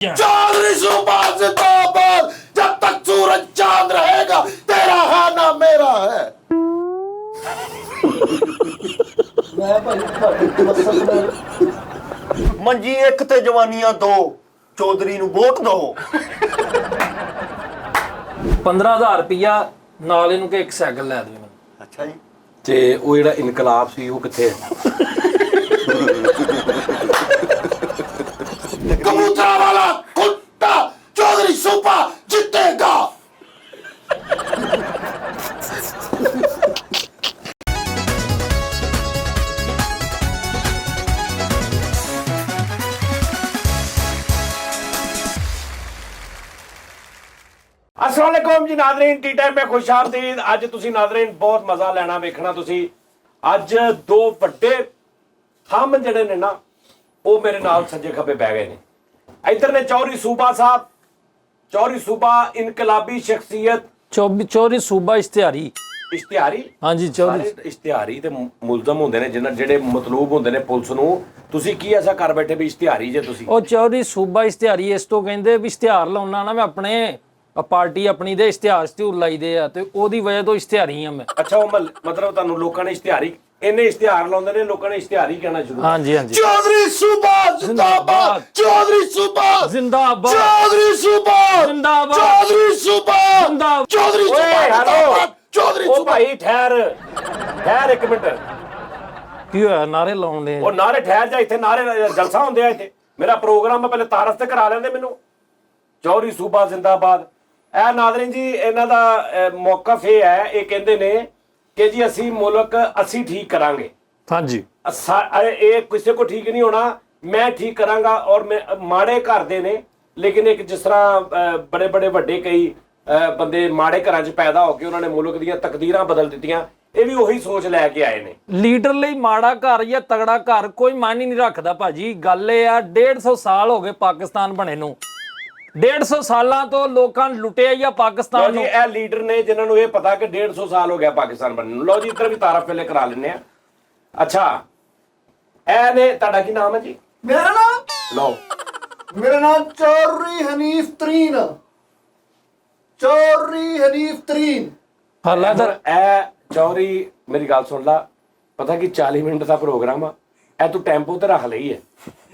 चौधरी सुभाष जिंदाबाद। जब तक सूरज चांद रहेगा तेरा है ना मेरा है। मंजी एक ते जवानियां दो, चौधरी नूं वोट दो। 15,000 रुपया ਨਾਲ ਇਹਨੂੰ ਕਿ ਇੱਕ ਸਾਈਕਲ ਲੈ ਦਿਓ ਮੈਨੂੰ। अच्छा जी। ਤੇ ਉਹ ਜਿਹੜਾ ਇਨਕਲਾਬ ਸੀ ਉਹ ਕਿੱਥੇ ਹੈ? कबूतरा वाला कुत्ता चौधरी सुबा जीतेगा। अस्सलाम वालेकुम जी नाज़रीन, टी टाइम में खुश आमदीद। अज तुसी नाज़रीन बहुत मजा लेना वेखना। तुसी अज दो वड्डे थंम जिहड़े ने ना वो मेरे नाल सज्जे खब्बे बह गए ने। इधर ने चौधरी सूबा साहब, चौधरी सूबा इनकलाबी शख्सियत, ਚੌਧਰੀ ਸੂਬਾ ਇਸ਼ਤਿਹਾਰੀ। इश्तिहारी। ਹਾਂਜੀ ਚੌਧਰੀ ਸਾਰੇ ਇਸ਼ਤਿਹਾਰੀ ਤੇ ਮੁਲਜ਼ਮ ਹੁੰਦੇ ਨੇ ਜਿਨ੍ਹਾਂ ਜਿਹੜੇ ਮਤਲੂਬ ਹੁੰਦੇ ਨੇ ਪੁਲਿਸ ਨੂੰ। ਤੁਸੀਂ ਕੀ ਐਸਾ ਕਰ ਬੈਠੇ ਵੀ ਇਸ਼ਤਿਹਾਰੀ ਜੇ ਤੁਸੀਂ? ਉਹ ਚੌਧਰੀ ਸੂਬਾ ਇਸ਼ਤਿਹਾਰੀ ਇਸ ਤੋਂ ਕਹਿੰਦੇ ਵੀ ਇਸ਼ਤਿਹਾਰ ਲਾਉਣਾ ਨਾ ਮੈਂ ਆਪਣੇ ਪਾਰਟੀ ਆਪਣੀ ਦੇ ਇਸ਼ਤਿਹਾਰ ਲਾਈਦੇ ਆ ਤੇ ਉਹਦੀ ਵਜ੍ਹਾ ਤੋਂ ਇਸ਼ਤਿਹਾਰੀ ਆ ਮੈਂ। ਅੱਛਾ ਉਹ ਮਤਲਬ ਤੁਹਾਨੂੰ ਲੋਕਾਂ ਨੇ ਇਸ਼ਤਿਹਾਰੀ ਇਹਨੇ ਇਸ਼ਤਿਹਾਰ ਲਾਉਂਦੇ ਨੇ, ਲੋਕਾਂ ਨੇ ਇਸ਼ਤਿਹਾਰੀ ਕਹਿਣਾ ਸ਼ੁਰੂ। ਹਾਂਜੀ ਹਾਂਜੀ। चौधरी सुभाष जिंदाबाद। चौधरी सुभाष जिंदाबाद। चौधरी सुभाष जिंदाबाद। चौधरी सुभाष जिंदाबाद। चौधरी ਓਏ सुभाष ਹੈਲੋ, जिंदाबाद। चौधरी ਉਹ सुभाष। ਭਾਈ ਠਹਿਰ ਇੱਕ ਮਿੰਟ। ਕੀ ਹੋਇਆ ਨਾਰੇ ਲਾਉਂਦੇ ਉਹ ਨਾਰੇ ਠਹਿਰ ਜਾ, ਇੱਥੇ ਨਾਰੇ ਜਲਸਾ ਹੁੰਦੇ ਆ ਇੱਥੇ। ਮੇਰਾ ਪ੍ਰੋਗਰਾਮ ਪਹਿਲੇ ਤਾਰਫ ਤੇ ਕਰਾ ਲੈਂਦੇ ਮੈਨੂੰ। ਚੌਧਰੀ ਸੂਬਾ ਜ਼ਿੰਦਾਬਾਦ। ਇਹ ਨਾਜ਼ਰੀਨ ਜੀ ਇਹਨਾਂ ਦਾ ਮੌਕਫ ਇਹ ਹੈ, ਇਹ ਕਹਿੰਦੇ ਨੇ ਕਿ ਜੀ ਅਸੀਂ ਮੁਲਕ ਅਸੀਂ ਠੀਕ ਕਰਾਂਗੇ। ਹਾਂਜੀ। ਇਹ ਕਿਸੇ ਕੋ ਠੀਕ ਨਹੀਂ ਹੋਣਾ, ਮੈਂ ਠੀਕ ਕਰਾਂਗਾ। ਔਰ ਮਾੜੇ ਘਰ ਦੇ ਨੇ, ਲੇਕਿਨ ਇੱਕ ਜਿਸ ਤਰ੍ਹਾਂ ਬੜੇ ਬੜੇ ਵੱਡੇ ਕਈ ਬੰਦੇ ਮਾੜੇ ਘਰਾਂ 'ਚ ਪੈਦਾ ਹੋ ਕੇ ਉਹਨਾਂ ਨੇ ਮੁਲਕ ਦੀਆਂ ਤਕਦੀਰਾਂ ਬਦਲ ਦਿੱਤੀਆਂ, ਇਹ ਵੀ ਉਹੀ ਸੋਚ ਲੈ ਕੇ ਆਏ ਨੇ। ਲੀਡਰ ਲਈ ਮਾੜਾ ਘਰ ਜਾਂ ਤਗੜਾ ਘਰ ਕੋਈ ਮਾਇਨੇ ਨਹੀਂ ਰੱਖਦਾ ਭਾਜੀ। ਗੱਲ ਇਹ ਆ 150 ਸਾਲ ਹੋ ਗਏ ਪਾਕਿਸਤਾਨ ਬਣੇ ਨੂੰ। 150 ਸਾਲਾਂ ਤੋਂ ਲੋਕਾਂ ਨੇ ਲੁੱਟਿਆ ਜਾਂ ਪਾਕਿਸਤਾਨ ਨੂੰ। ਇਹ ਲੀਡਰ ਨੇ ਜਿਨ੍ਹਾਂ ਨੂੰ ਇਹ ਪਤਾ ਕਿ 150 ਸਾਲ ਹੋ ਗਿਆ ਪਾਕਿਸਤਾਨ ਬਣਨ ਨੂੰ। ਲਓ ਜੀ ਇੱਧਰ ਵੀ ਤਾਰਫ ਪਹਿਲੇ ਕਰਾ ਲੈਂਦੇ ਆ। ਅੱਛਾ ਇਹ ਨੇ, ਤੁਹਾਡਾ ਕੀ ਨਾਮ ਹੈ ਜੀ? मेरा नाम ਲਓ चौधरी हनीफ तरीन। चौधरी हनीफ तरीन। ਹਾਲਾ ਇੱਧਰ ਇਹ ਚੌਧਰੀ ਮੇਰੀ ਗੱਲ ਸੁਣ ਲਾ। ਪਤਾ ਕਿ 40 ਮਿੰਟ ਦਾ ਪ੍ਰੋਗਰਾਮ ਆ, ਇਹ ਤੂੰ ਟੈਂਪੋ ਤੇ ਰੱਖ ਲਈ ਹੈ।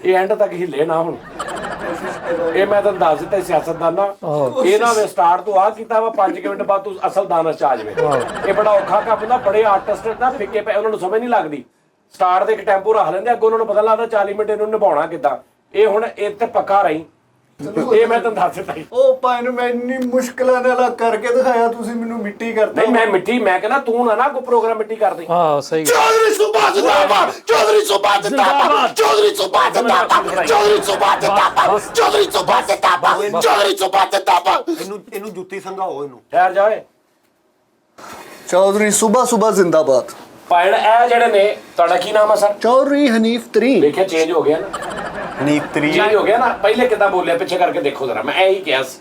ਇਹ ਐਂਡ ਤੱਕ ਹਿੱਲੇ ਨਾ ਹੁਣ। ਇਹ ਮੈਂ ਤੁਹਾਨੂੰ ਦੱਸ ਦਿੱਤਾ ਸਿਆਸਤਦਾਨਾ, ਇਹ ਨਾ ਵੇ ਸਟਾਰਟ ਤੋਂ ਆ ਕੀਤਾ ਵਾ 5 ਮਿੰਟ ਬਾਅਦ ਤੂੰ ਅਸਲ ਦਾਨਸ ਚ ਆ ਜਾਵੇ। ਇਹ ਬੜਾ ਔਖਾ ਕੰਮ ਹੁੰਦਾ। ਬੜੇ ਆਰਟਿਸਟ ਨਾ ਫਿੱਕੇ ਪਏ, ਉਹਨਾਂ ਨੂੰ ਸਮਝ ਨਹੀਂ ਲੱਗਦੀ। ਸਟਾਰਟ ਦੇ ਇੱਕ ਟੈਂਪੋ ਰੱਖ ਲੈਂਦੇ, ਅੱਗੋਂ ਉਹਨਾਂ ਨੂੰ ਪਤਾ ਲੱਗਦਾ 40 ਮਿੰਟ ਇਹਨੂੰ ਨਿਭਾਉਣਾ ਕਿੱਦਾਂ। ਇਹ ਹੁਣ ਇਹ ਤੇ ਪੱਕਾ ਰਹੀ। ਇਹ ਮੈਂ ਤੁਹਾਨੂੰ ਦੱਸ ਦਿੱਤਾ। ਉਹ ਭਾਈ ਨੂੰ ਮੈਂ ਇੰਨੀ ਮੁਸ਼ਕਲਾਂ ਨਾਲ ਕਰਕੇ ਦਿਖਾਇਆ, ਤੁਸੀਂ ਮੈਨੂੰ ਮਿੱਟੀ ਕਰਤਾ। ਨਹੀਂ ਮੈਂ ਮਿੱਟੀ, ਮੈਂ ਕਹਿੰਦਾ ਤੂੰ ਨਾ ਕੋਈ ਪ੍ਰੋਗਰਾਮ ਮਿੱਟੀ ਕਰਦੀ। ਹਾਂ ਸਹੀ। चौधरी सुभाष जिंदाबाद। चौधरी सुभाष जिंदाबाद। चौधरी सुभाष जिंदाबाद। चौधरी सुभाष जिंदाबाद। चौधरी सुभाष जिंदाबाद। चौधरी सुभाष जिंदाबाद। ਇਹਨੂੰ ਜੁੱਤੀ ਸੰਘਾਓ ਇਹਨੂੰ। ਠਹਿਰ ਜਾਏ चौधरी सुबह सुबह जिंदाबाद। ਭਾਈ ਇਹ ਜਿਹੜੇ ਨੇ, ਤੁਹਾਡਾ ਕੀ ਨਾਮ ਆ ਸਰ? चौधरी हनीफ तरीन। ਦੇਖਿਆ ਚੇਂਜ ਹੋ ਗਿਆ ਨਾ, हनीफ तरीन ਚੇਂਜ ਹੋ ਗਿਆ ਨਾ। ਪਹਿਲੇ ਕਿੱਦਾਂ ਬੋਲਿਆ ਪਿੱਛੇ ਕਰਕੇ ਦੇਖੋ ਜ਼ਰਾ। ਮੈਂ ਇਹੀ ਕਿਹਾ ਸੀ,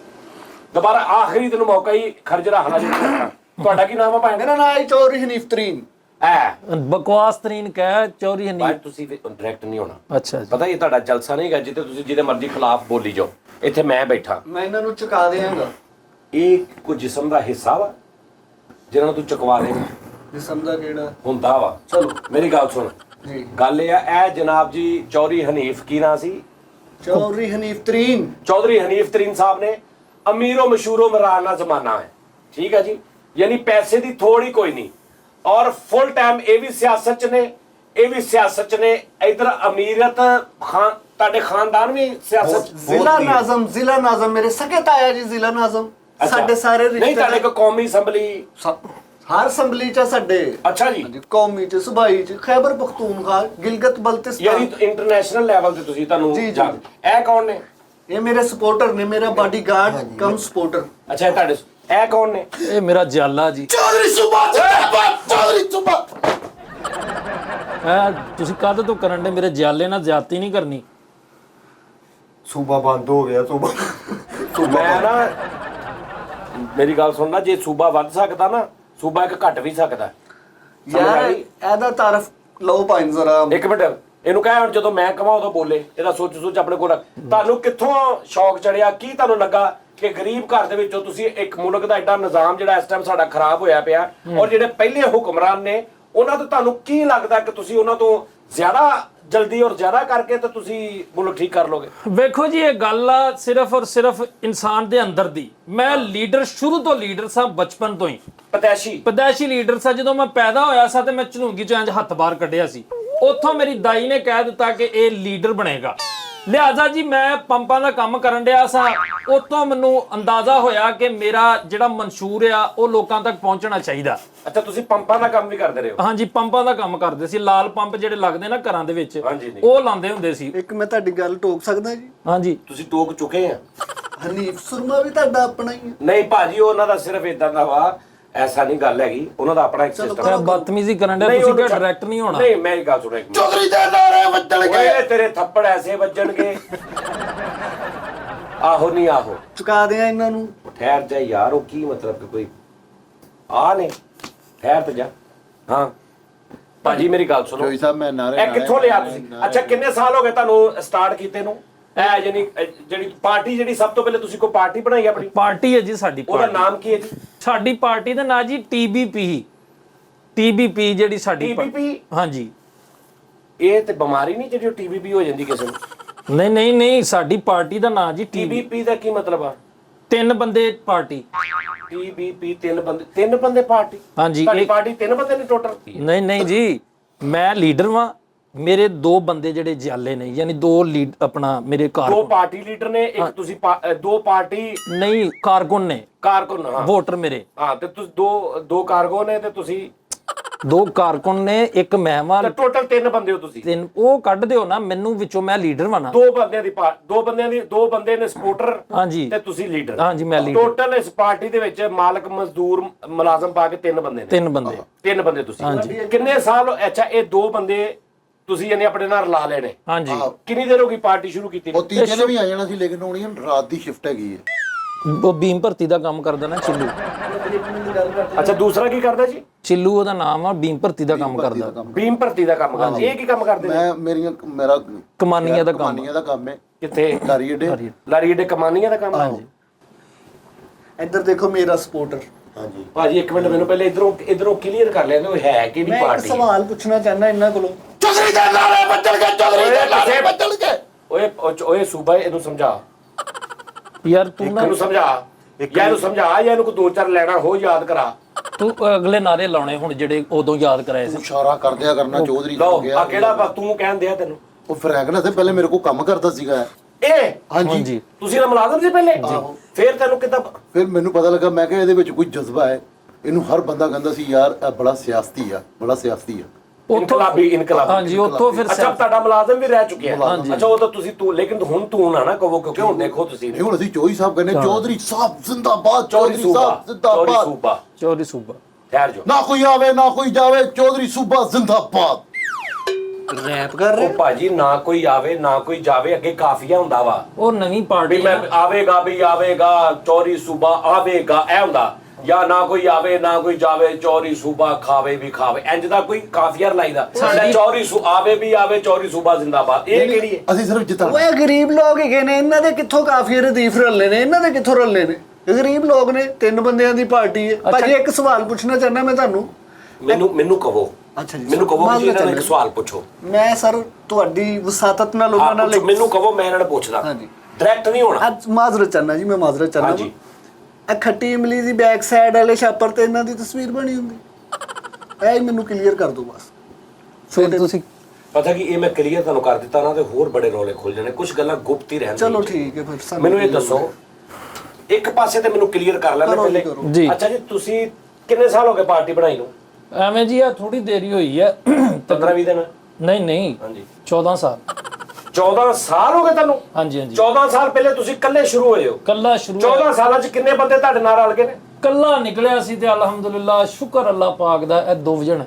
ਦੁਬਾਰਾ ਆਖਰੀ ਤੈਨੂੰ ਮੌਕਾ ਹੀ ਖਰਜ ਰੱਖਣਾ ਚਾਹੀਦਾ। ਤੁਹਾਡਾ ਕੀ ਨਾਮ ਆ ਭਾਈ? मेरा नाम है चौधरी हनीफ तरीन। ਐ ਬਕਵਾਸ ਤਰੀਨ ਕਹਿ ਚੌਧਰੀ ਭਾਈ ਹਨੀ। ਤੁਸੀਂ ਡਾਇਰੈਕਟ ਨਹੀਂ ਹੋਣਾ। ਅੱਛਾ ਜੀ। ਪਤਾ ਇਹ ਤੁਹਾਡਾ ਜਲਸਾ ਨਹੀਂ ਹੈਗਾ ਜਿੱਥੇ ਤੁਸੀਂ ਜਿਹਦੇ ਮਰਜ਼ੀ ਖਿਲਾਫ ਬੋਲੀ ਜਾਓ। ਇੱਥੇ ਮੈਂ ਬੈਠਾ, मैं ਇਹਨਾਂ ਨੂੰ ਚੁਕਾ ਦਿਆਂਗਾ। ਇਹ ਕੋਈ ਜਿਸਮ ਦਾ ਹਿੱਸਾ ਵਾ ਜਿਹਨਾਂ ਨੂੰ ਤੂੰ ਚੁਕਵਾ ਦੇਗਾ ਜਿਸਮ ਦਾ ਕਿਹੜਾ ਹੁੰਦਾ ਵਾ। ਚਲੋ ਮੇਰੀ ਗੱਲ ਸੁਣ। ਜੀ। ਗੱਲ ਇਹ ਆ, ਇਹ ਜਨਾਬ ਜੀ ਚੌਧਰੀ ਹਨੀਫ ਕੀ ਨਾਂ ਸੀ? चौधरी हनीफ तरीन। चौधरी हनीफ तरीन साहब ने अमीरों मशहूरों मराना जमाना है, ठीक है जी। यानी पैसे की थोड़ी कोई नहीं, और फुल टाइम ये भी सियासत च ने, ये भी सियासत च ने। इधर अमीरत खान ताडे खानदान भी सियासत जिला नाज़म मेरे सके ताया जी जिला नाज़म। ਸਾਡੇ ਸਾਰੇ नहीं ताडे को कौमी असम्बली ਹਰ ਅਸੈਂਬਲੀ ਚ ਸਾਡੇ। अच्छा जी। ਹਾਂਜੀ ਕੌਮੀ ਚ, ਸੂਬਾਈ ਚ, ਖੈਬਰ ਪਖਤੂਨਖਵਾ, ਗਿਲਗਿਤ ਬਲਤਿਸਤਾਨ। यानी इंटरनेशनल लेवल ते तुसी तानू जी, जी। जान। ए कौन ने? ਇਹ ਮੇਰੇ ਸਪੋਰਟਰ ਨੇ, ਮੇਰਾ ਬਾਡੀਗਾਰਡ ਕਮ ਸਪੋਰਟਰ। अच्छा ताडे ए कौन ने? ਇਹ ਮੇਰਾ ਜਾਲਾ ਜੀ। चौधरी सुभाष जिंदाबाद। चौधरी सुभाष। ਇਹ ਤੁਸੀਂ ਕਦ ਤੋਂ ਕਰਨ ਦੇ ਮੇਰੇ ਜਾਲੇ ਨਾਲ ਜ਼ਿਆਦਤੀ ਨਹੀਂ ਕਰਨੀ। ਸੂਬਾ ਬੰਦ ਹੋ ਗਿਆ। ਸੂਬਾ मैं ना मेरी गल सुनना, जे सूबा वध सकदा ना, सूबा एक घट भी सकदा। ਯਾਰ ਇਹਦਾ ਤਾਰਫ ਲਓ ਭਾਈ ਜ਼ਰਾ। एक मिनट ਇਹਨੂੰ ਕਹਿ ਹੁਣ ਜਦੋਂ ਮੈਂ ਕਵਾਂ ਉਦੋਂ ਬੋਲੇ, ਇਹਦਾ ਸੋਚ ਆਪਣੇ ਕੋਲ ਰੱਖ। ਤੁਹਾਨੂੰ ਕਿੱਥੋਂ ਸ਼ੌਕ ਚੜਿਆ, ਕੀ ਤੁਹਾਨੂੰ ਲੱਗਾ ਕਿ ਗਰੀਬ ਘਰ ਦੇ ਵਿੱਚੋਂ ਤੁਸੀਂ ਇੱਕ ਮੁਲਕ ਦਾ ਐਡਾ ਨਿਜ਼ਾਮ ਜਿਹੜਾ ਇਸ ਟਾਈਮ ਸਾਡਾ ਖਰਾਬ ਹੋਇਆ ਪਿਆ, ਔਰ ਜਿਹੜੇ ਪਹਿਲੇ ਹੁਕਮਰਾਨ ਨੇ ਉਹਨਾਂ ਤੋਂ ਤੁਹਾਨੂੰ ਕੀ ਲੱਗਦਾ ਕਿ ਤੁਸੀਂ ਉਹਨਾਂ ਤੋਂ ਜ਼ਿਆਦਾ ਜਲਦੀ ਔਰ ਜ਼ਿਆਦਾ ਕਰਕੇ ਤਾਂ ਤੁਸੀਂ ਮੁਲਕ ਠੀਕ ਕਰ ਲੋਗੇ? ਵੇਖੋ ਜੀ, ਇਹ ਗੱਲ ਆ ਸਿਰਫ ਔਰ ਸਿਰਫ ਇਨਸਾਨ ਦੇ ਅੰਦਰ ਦੀ। ਮੈਂ ਲੀਡਰ, ਸ਼ੁਰੂ ਤੋਂ ਲੀਡਰ ਸਾਂ, ਬਚਪਨ ਤੋਂ ਹੀ ਪਦੈਸ਼ੀ ਲੀਡਰ ਸਾਂ। ਜਦੋਂ ਮੈਂ ਪੈਦਾ ਹੋਇਆ ਸਾਂ ਤੇ ਮੈਂ ਝਨੂਗੀ ਚੋਂ ਇੰਜ ਹੱਥ ਬਾਹਰ ਕੱਢਿਆ ਸੀ। ਉੱਥੋਂ ਮੇਰੀ ਦਾਈ ਨੇ ਕਹਿ ਦਿੱਤਾ ਕਿ ਇਹ ਲੀਡਰ ਬਣੇਗਾ। ਲਿਹਾਜ਼ਾ ਜੀ ਮੈਂ ਪੰਪਾਂ ਦਾ ਕੰਮ ਕਰਨ ਡਿਆ ਸਾਂ। ਉਤੋਂ ਮੈਨੂੰ ਅੰਦਾਜ਼ਾ ਹੋਇਆ ਕਿ ਮੇਰਾ ਜਿਹੜਾ ਮਨਸ਼ੂਰ ਆ ਉਹ ਲੋਕਾਂ ਤੱਕ ਪਹੁੰਚਣਾ ਚਾਹੀਦਾ। ਅੱਛਾ, ਤੁਸੀਂ ਪੰਪਾਂ ਦਾ ਕੰਮ ਵੀ ਕਰਦੇ ਰਹੇ ਹੋ? ਹਾਂਜੀ, ਪੰਪਾਂ ਦਾ ਕੰਮ ਕਰਦੇ ਸੀ। ਲਾਲ ਪੰਪ ਜਿਹੜੇ ਲੱਗਦੇ ਨਾ ਘਰਾਂ ਦੇ ਵਿੱਚ, ਉਹ ਲਾਉਂਦੇ ਹੁੰਦੇ ਸੀ। ਇੱਕ ਮੈਂ ਤੁਹਾਡੀ ਗੱਲ ਟੋਕ ਸਕਦਾ ਜੀ? ਹਾਂਜੀ। ਤੁਸੀਂ ਟੋਕ ਚੁੱਕੇ ਆ। ਹਨੀਫ ਸੁਰਮਾ ਵੀ ਤੁਹਾਡਾ ਆਪਣਾ ਹੀ ਹੈ? ਨਹੀਂ ਭਾਜੀ, ਉਹਨਾਂ ਦਾ ਸਿਰਫ ਇਦਾਂ ਦਾ ਵਾ, ਐਸਾ ਨਹੀਂ ਗੱਲ ਹੈਗੀ, ਉਹਨਾਂ ਦਾ ਆਪਣਾ ਇੱਕ ਸਿਸਟਮ ਹੈ। ਬਦਤਮੀਜ਼ੀ ਕਰਨ ਦੇ ਤੁਸੀਂ ਕਿ ਡਾਇਰੈਕਟ ਨਹੀਂ ਹੋਣਾ। ਨਹੀਂ, ਮੇਰੀ ਗੱਲ ਸੁਣੋ ਇੱਕ ਮਿੰਟ। ਚੌਧਰੀ ਦੇ ਨਾਰੇ ਵੱਜਣਗੇ, ਓਏ ਤੇਰੇ ਥੱਪੜ ਐਸੇ ਵੱਜਣਗੇ। ਆਹੋ ਨਹੀਂ ਆਹੋ, ਚੁਕਾ ਦਿਆਂ ਇਹਨਾਂ ਨੂੰ। ਠਹਿਰ ਜਾ ਯਾਰ, ਉਹ ਕੀ ਮਤਲਬ ਕਿ ਕੋਈ ਆ ਨੇ, ਠਹਿਰ ਤੇ ਜਾ। ਹਾਂ ਭਾਜੀ ਮੇਰੀ ਗੱਲ ਸੁਣੋ, ਜੋਈ ਸਾਹਿਬ ਮੈਂ ਨਾਰੇ ਇਹ ਕਿੱਥੋਂ ਲਿਆ ਤੁਸੀਂ? ਅੱਛਾ, ਕਿੰਨੇ ਸਾਲ ਹੋ ਗਏ ਤੁਹਾਨੂੰ ਸਟਾਰਟ ਕੀਤੇ ਨੂੰ? ਇਹ ਜਿਹੜੀ ਪਾਰਟੀ, ਜਿਹੜੀ ਸਭ ਤੋਂ ਪਹਿਲੇ ਤੁਸੀਂ ਕੋਈ ਪਾਰਟੀ ਬਣਾਈ ਆਪਣੀ? ਪਾਰਟੀ ਹੈ ਜੀ ਸਾਡੀ। ਉਹਦਾ ਨਾਮ ਕੀ ਹੈ ਜੀ? ਸਾਡੀ ਪਾਰਟੀ ਦਾ ਨਾਂ ਜੀ TBP ਜਿਹੜੀ ਸਾਡੀ TBP? ਹਾਂਜੀ। ਇਹ ਤੇ ਬਿਮਾਰੀ ਨਹੀਂ ਜਿਹੜੀ TBP ਹੋ ਜਾਂਦੀ ਕਿਸੇ ਨੂੰ? ਨਹੀਂ, ਸਾਡੀ ਪਾਰਟੀ ਦਾ ਨਾਂ ਜੀ TBP ਦਾ ਕੀ ਮਤਲਬ ਆ? 3 ਬੰਦੇ ਪਾਰਟੀ। TBP 3 ਬੰਦੇ ਪਾਰਟੀ? ਹਾਂਜੀ। ਤੁਹਾਡੀ ਪਾਰਟੀ 3 ਬੰਦੇ ਨੇ ਟੋਟਲ? ਨਹੀਂ ਜੀ, ਮੈਂ ਲੀਡਰ ਵਾਂ, ਮੇਰੇ 2 ਬੰਦੇ ਜਿਹੜੇ ਜਾਲੇ ਨੇ, ਯਾਨੀ 2 ਆਪਣਾ ਮੇਰੇ 2 ਪਾਰਟੀ ਲੀਡਰ ਨੇ, ਇੱਕ ਤੁਸੀਂ 2 ਪਾਰਟੀ ਨਹੀਂ ਕਾਰਕੁਨ ਨੇ। ਕਾਰਕੁਨ? ਹਾਂ, ਵੋਟਰ ਮੇਰੇ। ਹਾਂ, ਤੇ ਤੁਸੀਂ 2 ਕਾਰਕੁਨ ਨੇ ਤੇ ਤੁਸੀਂ 2 ਕਾਰਕੁਨ ਨੇ, ਇੱਕ ਮੈਂ ਵਾਂ। ਟੋਟਲ 3 ਬੰਦੇ ਹੋ ਤੁਸੀਂ? 3 ਉਹ ਕੱਢ ਦਿਓ ਨਾ ਮੈਨੂੰ ਵਿੱਚੋਂ, ਮੈਂ ਲੀਡਰ ਵਾਂ ਨਾ। 2 ਬੰਦੇ ਨੇ ਸਪੋਰਟਰ। ਹਾਂਜੀ। ਤੇ ਤੁਸੀਂ ਲੀਡਰ? ਹਾਂਜੀ, ਮੈਂ ਲੀਡਰ। ਟੋਟਲ ਇਸ ਪਾਰਟੀ ਦੇ ਵਿੱਚ ਮਾਲਕ, ਮਜ਼ਦੂਰ, ਮੁਲਾਜ਼ਮ ਪਾ ਕੇ 3 ਬੰਦੇ ਨੇ? 3 ਬੰਦੇ। 3 ਬੰਦੇ ਤੁਸੀਂ। ਕਿੰਨੇ ਸਾਲ? ਅੱਛਾ, ਇਹ 2 ਬੰਦੇ ਤੁਸੀਂ ਇਹਨੇ ਆਪਣੇ ਨਾਲ ਲਾ ਲੈਣੇ? ਹਾਂਜੀ। ਕਿੰਨੀ ਦੇਰ ਹੋ ਗਈ ਪਾਰਟੀ ਸ਼ੁਰੂ ਕੀਤੀ? ਉਹ ਤੀਜੇ ਨੇ ਵੀ ਆ ਜਾਣਾ ਸੀ, ਲੇਕਿਨ ਹੁਣ ਰਾਤ ਦੀ ਸ਼ਿਫਟ ਹੈਗੀ ਹੈ। ਉਹ ਬੀਮ ਭਰਤੀ ਦਾ ਕੰਮ ਕਰਦਾ ਨਾ, ਚਿੱਲੂ। ਅੱਛਾ, ਦੂਸਰਾ ਕੀ ਕਰਦਾ ਜੀ? ਚਿੱਲੂ ਉਹਦਾ ਨਾਮ ਆ, ਬੀਮ ਭਰਤੀ ਦਾ ਕੰਮ ਕਰਦਾ। ਬੀਮ ਭਰਤੀ ਦਾ ਕੰਮ ਕਰਦਾ। ਇਹ ਕੀ ਕੰਮ ਕਰਦੇ ਨੇ? ਮੇਰਾ ਕਮਾਨੀਆਂ ਦਾ ਕੰਮ ਹੈ। ਕਿੱਥੇ? ਲਾਰੀਏ ਕਮਾਨੀਆਂ ਦਾ ਕੰਮ? ਹਾਂਜੀ। ਇੱਧਰ ਦੇਖੋ ਮੇਰਾ ਸਪੋਰਟਰ। ਹਾਂਜੀ ਭਾਜੀ ਇੱਕ ਮਿੰਟ, ਮੈਨੂੰ ਪਹਿਲੇ ਇਧਰੋਂ ਕਲੀਅਰ ਕਰ ਲੈਂਦੇ ਉਹ ਹੈ ਕਿਹੜੀ ਮੈਂ ਪਾਰਟੀ? ਇੱਕ ਸਵਾਲ ਪੁੱਛਣਾ ਚਾਹੁੰਦਾ ਇਹਨਾਂ ਕੋਲੋਂ। ਚੌਧਰੀ ਦੇ ਨਾਰੇ ਵੱਜਣਗੇ। ਓਏ ਸੂਬਾ, ਇਹਨੂੰ ਸਮਝਾ ਯਾਰ। ਤੂੰ ਨਾ ਇਹਨੂੰ ਸਮਝਾ, ਇਹਨੂੰ ਸਮਝਾ, ਜਾਂ ਇਹਨੂੰ ਕੋਈ 2-4 ਲੈਣਾ ਹੋ ਯਾਦ ਕਰਾ। ਤੂੰ ਅਗਲੇ ਨਾਰੇ ਲਾਉਣੇ ਹੁਣ ਜਿਹੜੇ ਉਦੋਂ ਯਾਦ ਕਰਾਏ ਸੀ। ਇਸ਼ਾਰਾ ਕਰਦਿਆ ਕਰਨਾ ਚੌਧਰੀ ਲਓ ਆ ਕਿਹੜਾ ਤੂੰ ਕਹਿੰਦੇ ਆ ਤੈਨੂੰ? ਉਹ ਫਰੈਂਕ ਤੇ ਪਹਿਲੇ ਮੇਰੇ ਕੋਲ ਕੰਮ ਕਰਦਾ ਸੀਗਾ ਇਹ। ਹਾਂਜੀ। ਤੁਸੀਂ ਤਾਂ ਮੁਲਾਜ਼ਮ ਸੀ ਪਹਿਲੇ? ਫਿਰ ਤੈਨੂੰ ਕਿੱਦਾਂ? ਫਿਰ ਮੈਨੂੰ ਪਤਾ ਲੱਗਾ, ਮੈਂ ਕਿਹਾ ਇਹਦੇ ਵਿੱਚ ਕੋਈ ਜਜ਼ਬਾ ਹੈ। ਇਹਨੂੰ ਹਰ ਬੰਦਾ ਕਹਿੰਦਾ ਸੀ ਯਾਰ ਇਹ ਬੜਾ ਸਿਆਸਤੀ ਆ। ਇਨਕਲਾਬੀ। ਹਾਂਜੀ, ਉੱਥੋਂ ਫਿਰ ਅੱਛਾ, ਤੁਹਾਡਾ ਮੁਲਾਜ਼ਮ ਵੀ ਰਹਿ ਚੁੱਕਿਆ? ਅੱਛਾ, ਉਹ ਤਾਂ ਤੁਸੀਂ ਲੇਕਿਨ ਹੁਣ ਤੂੰ ਨਾ ਕਹੋ, ਕਿਉਂਕਿ ਹੁਣ ਦੇਖੋ ਤੁਸੀਂ ਨਹੀਂ, ਹੁਣ ਅਸੀਂ ਚੌਧਰੀ ਸਾਹਿਬ ਕਹਿੰਦੇ ਚੌਧਰੀ ਸਾਹਿਬ ਜ਼ਿੰਦਾਬਾਦ, ਚੌਧਰੀ ਸਾਹਿਬ ਜ਼ਿੰਦਾਬਾਦ, ਚੌਧਰੀ ਸੂਬਾ। ਠਹਿਰ ਜਾ, ਨਾ ਕੋਈ ਆਵੇ ਨਾ ਕੋਈ ਜਾਵੇ, ਚੌਧਰੀ ਸੂਬਾ ਜ਼ਿੰਦਾਬਾਦ। ਰੈਪ ਕਰ ਰਹੇ ਉਹ ਭਾਜੀ, ਨਾ ਕੋਈ ਆਵੇ ਨਾ ਕੋਈ ਜਾਵੇ, ਅੱਗੇ ਕਾਫੀਆ ਹੁੰਦਾ ਵਾ। ਉਹ ਨਵੀਂ ਪਾਰਟੀ ਮੈਂ ਆਵੇਗਾ ਵੀ ਆਵੇਗਾ, ਚੌਧਰੀ ਸੂਬਾ ਆਵੇਗਾ, ਇਹ ਹੁੰਦਾ। ਜਾਂ ਨਾ ਕੋਈ ਆਵੇ ਨਾ ਕੋਈ ਜਾਵੇ, ਚੌਧਰੀ ਸੂਬਾ ਖਾਵੇ ਵੀ ਖਾਵੇ, ਇੰਜ ਦਾ ਕੋਈ ਕਾਫੀਆ ਲਾਈਦਾ। ਸਾਡਾ ਚੌਧਰੀ ਆਵੇ ਵੀ ਆਵੇ, ਚੌਧਰੀ ਸੂਬਾ ਜ਼ਿੰਦਾਬਾਦ। ਇਹ ਕਿਹੜੀ ਹੈ? ਅਸੀਂ ਸਿਰਫ ਜਿੱਤਣਾ। ਓਏ ਗਰੀਬ ਲੋਕ ਹੈਗੇ ਨੇ, ਇਹਨਾਂ ਦੇ ਕਿੱਥੋਂ ਕਾਫੀ ਰਦੀਫ ਰਲੇ ਨੇ? ਇਹਨਾਂ ਦੇ ਕਿੱਥੋਂ ਰਲੇ ਨੇ? ਗਰੀਬ ਲੋਕ ਨੇ, 3 ਬੰਦਿਆਂ ਦੀ ਪਾਰਟੀ ਹੈ। ਭਾਜੀ ਇੱਕ ਸਵਾਲ ਪੁੱਛਣਾ ਚਾਹੁੰਦਾ ਮੈਂ ਤੁਹਾਨੂੰ। ਮੈਨੂੰ ਕਹੋ। ਅੱਛਾ ਜੀ, ਮੈਨੂੰ ਕਹੋ ਕਿ ਇਹਨਾਂ ਨੂੰ ਇੱਕ ਸਵਾਲ ਪੁੱਛੋ। ਮੈਂ ਸਰ ਤੁਹਾਡੀ ਵਸਾਤਤ ਨਾਲ ਉਹਨਾਂ ਨਾਲ ਮੈਨੂੰ ਕਹੋ, ਮੈਂ ਇਹਨਾਂ ਨੂੰ ਪੁੱਛਦਾ। ਹਾਂਜੀ, ਡਾਇਰੈਕਟ ਨਹੀਂ ਹੋਣਾ। ਅੱਜ ਮਾਜ਼ਰਤ ਚਾਹਨਾ ਜੀ, ਮੈਂ ਮਾਜ਼ਰਤ ਚਾਹਨਾ। ਹਾਂਜੀ। ਇਹ ਖੱਟੀ ਇਮਲੀ ਦੀ ਬੈਕ ਸਾਈਡ ਵਾਲੇ ਛਾਪਰ ਤੇ ਇਹਨਾਂ ਦੀ ਤਸਵੀਰ ਬਣੀ ਹੁੰਦੀ, ਇਹ ਹੀ ਮੈਨੂੰ ਕਲੀਅਰ ਕਰ ਦਿਓ ਬਸ। ਫਿਰ ਤੁਸੀਂ ਪਤਾ ਕਿ ਇਹ ਮੈਂ ਕਲੀਅਰ ਤੁਹਾਨੂੰ ਕਰ ਦਿੱਤਾ ਨਾ, ਤੇ ਹੋਰ ਬੜੇ ਰੌਲੇ ਖੁੱਲ ਜਾਣੇ, ਕੁਝ ਗੱਲਾਂ ਗੁਪਤ ਹੀ ਰਹਿਣ। ਚਲੋ ਠੀਕ ਹੈ ਫਿਰ। ਮੈਨੂੰ ਇਹ ਦੱਸੋ, ਇੱਕ ਪਾਸੇ ਤੇ ਮੈਨੂੰ ਕਲੀਅਰ ਕਰ ਲੈਣਾ ਪਹਿਲੇ। ਜੀ। ਅੱਛਾ ਜੀ, ਤੁਸੀਂ ਕਿੰਨੇ ਸਾਲ ਹੋ ਗਏ ਪਾਰਟੀ ਬਣਾਈ ਨੂੰ? ਐਵੇਂ ਜੀ ਆ ਥੋੜੀ ਦੇਰੀ ਹੋਈ ਹੈ। 15-20 ਦਿਨ? ਨਹੀਂ। ਹਾਂਜੀ, 14 ਸਾਲ। 14 ਸਾਲ ਹੋ ਗਏ ਤੁਹਾਨੂੰ? ਹਾਂਜੀ। 14 ਸਾਲ ਪਹਿਲੇ ਤੁਸੀਂ ਇਕੱਲੇ ਸ਼ੁਰੂ ਹੋਏ ਹੋ? ਕੱਲਾ ਸ਼ੁਰੂ। 14 ਸਾਲਾਂ 'ਚ ਕਿੰਨੇ ਬੰਦੇ ਤੁਹਾਡੇ ਨਾਲ ਰਲ ਗਏ ਨੇ? ਕੱਲਾ ਨਿਕਲਿਆ ਸੀ ਤੇ ਅਲਹਮਦੁਲਿਲਾ, ਸ਼ੁਕਰ ਅੱਲਾਹ ਪਾਕ ਦਾ, ਇਹ 2 ਵਜਣ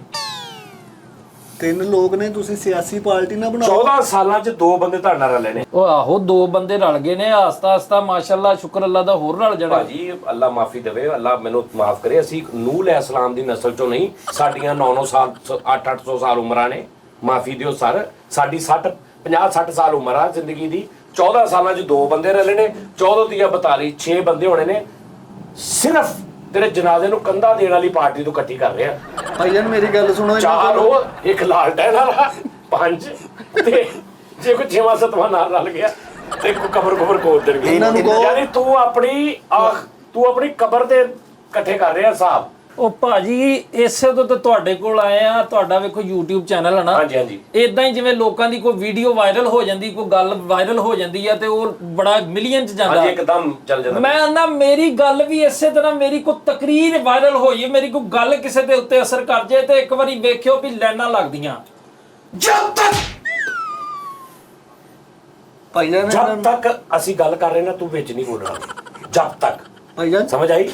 3 ਲੋਕ ਨੇ, ਤੁਸੀਂ ਸਿਆਸੀ ਪਾਰਟੀ ਨਾ ਬਣਾਓ। 14 ਸਾਲਾਂ 'ਚ 2 ਬੰਦੇ ਤੁਹਾਡੇ ਨਾਲ ਰਲੇ ਨੇ? ਉਹ ਆਹੋ 2 ਬੰਦੇ ਰਲ ਗਏ ਨੇ, ਆਸਤਾ ਮਾਸ਼ਾਅੱਲਾ, ਸ਼ੁਕਰ ਅੱਲਾਹ ਦਾ, ਹੋਰ ਰਲ ਜਾਣਾ। ਭਾਜੀ ਅੱਲਾਹ ਮਾਫੀ ਦੇਵੇ, ਅੱਲਾਹ ਮੈਨੂੰ ਮਾਫ ਕਰੇ, ਅਸੀਂ ਨੂਹ ਅਲੈਹਿਸਲਾਮ ਦੀ ਨਸਲ 'ਚੋਂ ਨਹੀਂ। ਸਾਡੀਆਂ 9-9 ਸਾਲ 800 ਸਾਲ ਉਮਰਾਂ ਨੇ। ਮਾਫੀ ਦਿਓ ਸਰ, ਸਾਡੀ 50-60 ਸਾਲ ਉਮਰ ਆ ਜ਼ਿੰਦਗੀ ਦੀ, 14 ਸਾਲਾਂ 'ਚ 2 ਬੰਦੇ ਰਲੇ ਨੇ, 14 ਦੀਆਂ 42 6 ਬੰਦੇ ਹੋਣੇ ਨੇ, ਸਿਰਫ ਤੇਰੇ ਜਨਾਜ਼ੇ ਨੂੰ ਕੰਧਾ ਦੇਣ ਵਾਲੀ ਪਾਰਟੀ ਤੋਂ ਇਕੱਠੀ ਕਰ ਰਿਹਾ। ਭਾਈਜਾਨ ਮੇਰੀ ਗੱਲ ਸੁਣੋ, 4 ਉਹ, ਇੱਕ ਲਾਲਟੈਨ ਵਾਲਾ, 5 ਤੇ ਜੇ ਕੋਈ 6ਵਾਂ 7ਵਾਂ ਨਾਲ ਰਲ ਗਿਆ ਤੇ ਕੋਈ ਕਬਰ ਕੋਲ ਦੇ ਇਹਨਾਂ ਨੂੰ ਕਹੋ- ਯਾਨੀ ਤੂੰ ਆਪਣੀ ਕਬਰ ਤੇ ਇਕੱਠੇ ਕਰ ਰਿਹਾ ਸਾਹਿਬ। ਉਹ ਭਾਜੀ ਇਸੇ ਤੋਂ ਤਾਂ ਤੁਹਾਡੇ ਕੋਲ ਆਏ ਆ। ਤੁਹਾਡਾ ਵੇਖੋ YouTube ਚੈਨਲ ਹੈ ਨਾ, ਹਾਂਜੀ। ਇਦਾਂ ਹੀ ਜਿਵੇਂ ਲੋਕਾਂ ਦੀ ਕੋਈ ਵੀਡੀਓ ਵਾਇਰਲ ਹੋ ਜਾਂਦੀ, ਕੋਈ ਗੱਲ ਵਾਇਰਲ ਹੋ ਜਾਂਦੀ ਆ ਤੇ ਉਹ ਬੜਾ ਮਿਲੀਅਨ ਚ ਜਾਂਦਾ, ਹਾਂਜੀ ਇੱਕਦਮ ਚੱਲ ਜਾਂਦਾ। ਮੈਂ ਨਾ ਮੇਰੀ ਗੱਲ ਵੀ ਇਸੇ ਤਰ੍ਹਾਂ, ਮੇਰੀ ਕੋਈ ਤਕਰੀਰ ਵਾਇਰਲ ਹੋਈ ਹੈ, ਮੇਰੀ ਕੋਈ ਗੱਲ ਕਿਸੇ ਦੇ ਉੱਤੇ ਅਸਰ ਕਰ ਜਾਏ ਤੇ ਇੱਕ ਵਾਰੀ ਵੇਖਿਓ ਵੀ ਲਾਈਨਾਂ ਲੱਗਦੀਆਂ। ਜਦ ਤੱਕ ਭਾਈਜਾਨ ਜਦ ਤੱਕ ਅਸੀਂ ਗੱਲ ਕਰ ਰਹੇ ਨਾ ਤੂੰ ਵਿੱਚ ਨਹੀਂ ਬੋਲਣਾ, ਜਦ ਤੱਕ। ਭਾਈਜਾਨ ਸਮਝ ਆਈ?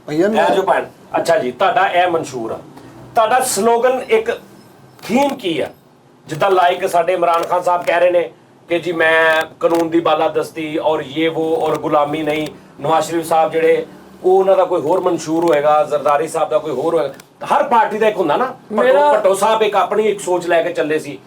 ਭਾਈਜਾਨ ਇਹ ਜੋ ਭੈਣ, ਅੱਛਾ ਜੀ ਤੁਹਾਡਾ ਇਹ ਮਨਸ਼ੂਰ ਆ, ਤੁਹਾਡਾ ਸਲੋਗਨ ਇੱਕ ਥੀਮ ਕੀ ਆ? ਜਿੱਦਾਂ ਲਾਈਕ ਸਾਡੇ ਇਮਰਾਨ ਖਾਨ ਸਾਹਿਬ ਕਹਿ ਰਹੇ ਨੇ ਕਿ ਜੀ ਮੈਂ ਕਾਨੂੰਨ ਦੀ ਬਾਲਾਦਸਤੀ ਔਰ ਇਹ ਉਹ ਔਰ ਗੁਲਾਮੀ ਨਹੀਂ। ਨਵਾਜ਼ ਸ਼ਰੀਫ ਸਾਹਿਬ ਜਿਹੜੇ ਉਹ ਉਹਨਾਂ ਦਾ ਕੋਈ ਹੋਰ ਮਨਸ਼ੂਰ ਹੋਏਗਾ, ਜ਼ਰਦਾਰੀ ਸਾਹਿਬ ਦਾ ਕੋਈ ਹੋਰ ਹੋਏਗਾ। ਹਰ ਪਾਰਟੀ ਦਾ ਇੱਕ ਹੁੰਦਾ ਨਾ। ਭੱਟੋ ਸਾਹਿਬ ਇੱਕ ਆਪਣੀ ਇੱਕ ਸੋਚ ਲੈ ਕੇ ਚੱਲੇ ਸੀ,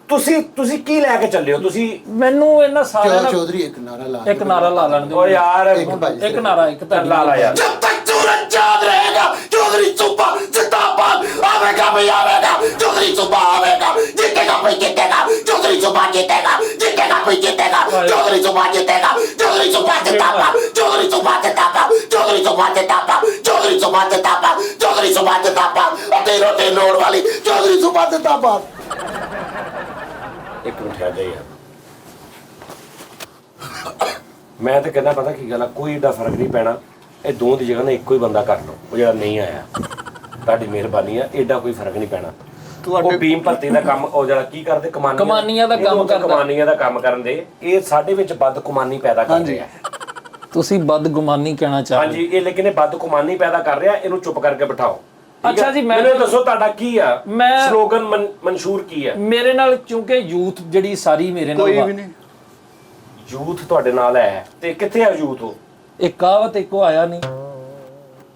ਤੁਸੀਂ ਕੀ ਲੈ ਕੇ ਚੱਲੇ ਹੋ? ਤੁਸੀਂ ਮੈਨੂੰ ਇਹਨਾਂ ਸਾਰਿਆਂ ਦਾ ਚੌਧਰੀ ਇੱਕ ਨਾਰਾ ਲਾ ਲੈਣ ਦਿਓ। ਓ ਯਾਰ ਇੱਕ ਨਾਰਾ ਇੱਕ ਤਾਂ ਲਾ ਲਾ ਯਾਰ। जब तक सूरज चांद रहेगा चौधरी सूबा जिंदाबाद, आवेगा भाई आवेगा, चौधरी सूबा आवेगा, जीतेगा भाई जीतेगा, चौधरी सूबा जीतेगा, जीतेगा भाई जीतेगा, चौधरी सूबा जीतेगा, चौधरी सूबा जिंदाबाद, चौधरी सूबा जिंदाबाद, चौधरी सूबा जिंदाबाद, चौधरी सूबा जिंदाबाद, चौधरी सूबा जिंदाबाद, तेरे नोट वाली चौधरी सूबा जिंदाबाद। ਇੱਕ ਮਿੰਟ ਆ ਜਾ ਯਾਰ, ਮੈਂ ਤਾਂ ਕਹਿੰਦਾ ਪਤਾ ਕੀ ਗੱਲ ਆ, ਕੋਈ ਏਡਾ ਫਰਕ ਨਹੀਂ ਪੈਣਾ। ਇਹ ਦੋ ਦੀ ਜਗ੍ਹਾ ਨਾ ਇੱਕੋ ਹੀ ਬੰਦਾ ਕਰ ਲਓ, ਉਹ ਜਿਹੜਾ ਨਹੀਂ ਆਇਆ। ਤੁਹਾਡੀ ਮਿਹਰਬਾਨੀ ਆ, ਏਡਾ ਕੋਈ ਫਰਕ ਨਹੀਂ ਪੈਣਾ। ਉਹ ਬੀਮ ਭਰਤੀ ਦਾ ਕੰਮ, ਉਹ ਜਿਹੜਾ ਕੀ ਕਰਦੇ, ਕਮਾਨੀਆਂ ਦਾ ਕੰਮ ਕਰਦਾ, ਕਮਾਨੀਆਂ ਦਾ ਕੰਮ ਕਰਨ ਦੇ। ਇਹ ਸਾਡੇ ਵਿੱਚ ਬਦਕੁਮਾਨੀ ਪੈਦਾ ਕਰ ਰਿਹਾ। ਤੁਸੀਂ ਬਦਗੁਮਾਨੀ ਕਹਿਣਾ ਚਾਹ ਰਹੇ? ਹਾਂਜੀ, ਇਹ ਲੇਕਿਨ ਇਹ ਬਦਕੁਮਾਨੀ ਪੈਦਾ ਕਰ ਰਿਹਾ, ਇਹਨੂੰ ਚੁੱਪ ਕਰਕੇ ਬਿਠਾਓ। ਅੱਛਾ ਜੀ, ਮੈਨੂੰ ਦੱਸੋ ਤੁਹਾਡਾ ਕੀ ਆ ਮੈਂ ਸਲੋਗਨ, ਮਨਸ਼ੂਰ ਕੀ ਹੈ? ਮੇਰੇ ਨਾਲ ਕਿਉਂਕਿ ਯੂਥ ਜਿਹੜੀ ਸਾਰੀ ਮੇਰੇ ਨਾਲ ਕੋਈ ਵੀ ਨਹੀਂ। ਯੂਥ ਤੁਹਾਡੇ ਨਾਲ ਹੈ ਤੇ ਕਿੱਥੇ ਆ ਯੂਥ? ਉਹ ਇੱਕ ਕਹਾਵਤ ਇੱਕੋ ਆਇਆ ਨਹੀਂ,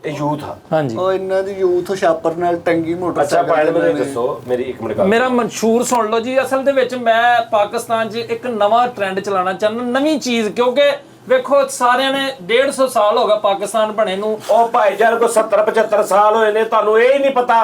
ਇਹ ਯੂਥ ਆ। ਹਾਂਜੀ ਉਹ ਇਹਨਾਂ ਦੀ ਯੂਥ ਛਾਪਰ ਨਾਲ ਟੰਗੀ ਅੱਛਾ ਮੋਟਰਸਾਈਕਲ ਪਾਇਲ ਮੈਨੂੰ ਦੱਸੋ, ਮੇਰੀ ਇੱਕ ਮਿੰਟ ਗੱਲ। ਮੇਰਾ ਮਨਸ਼ੂਰ ਸੁਣ ਲਓ ਜੀ। ਅਸਲ ਦੇ ਵਿੱਚ ਮੈਂ ਪਾਕਿਸਤਾਨ 'ਚ ਇੱਕ ਨਵਾਂ ਟ੍ਰੈਂਡ ਚਲਾਉਣਾ ਚਾਹੁੰਦਾ, ਨਵੀਂ ਚੀਜ਼। ਕਿਉਂਕਿ ਵੇਖੋ ਸਾਰਿਆਂ ਨੇ 150 ਸਾਲ ਹੋ ਗਿਆ ਪਾਕਿਸਤਾਨ ਬਣੇ ਨੂੰ। ਉਹ ਭਾਈਜਾਨ ਕੋ 70-75 ਸਾਲ ਹੋਏ ਨੇ, ਤੁਹਾਨੂੰ ਇਹ ਹੀ ਨਹੀਂ ਪਤਾ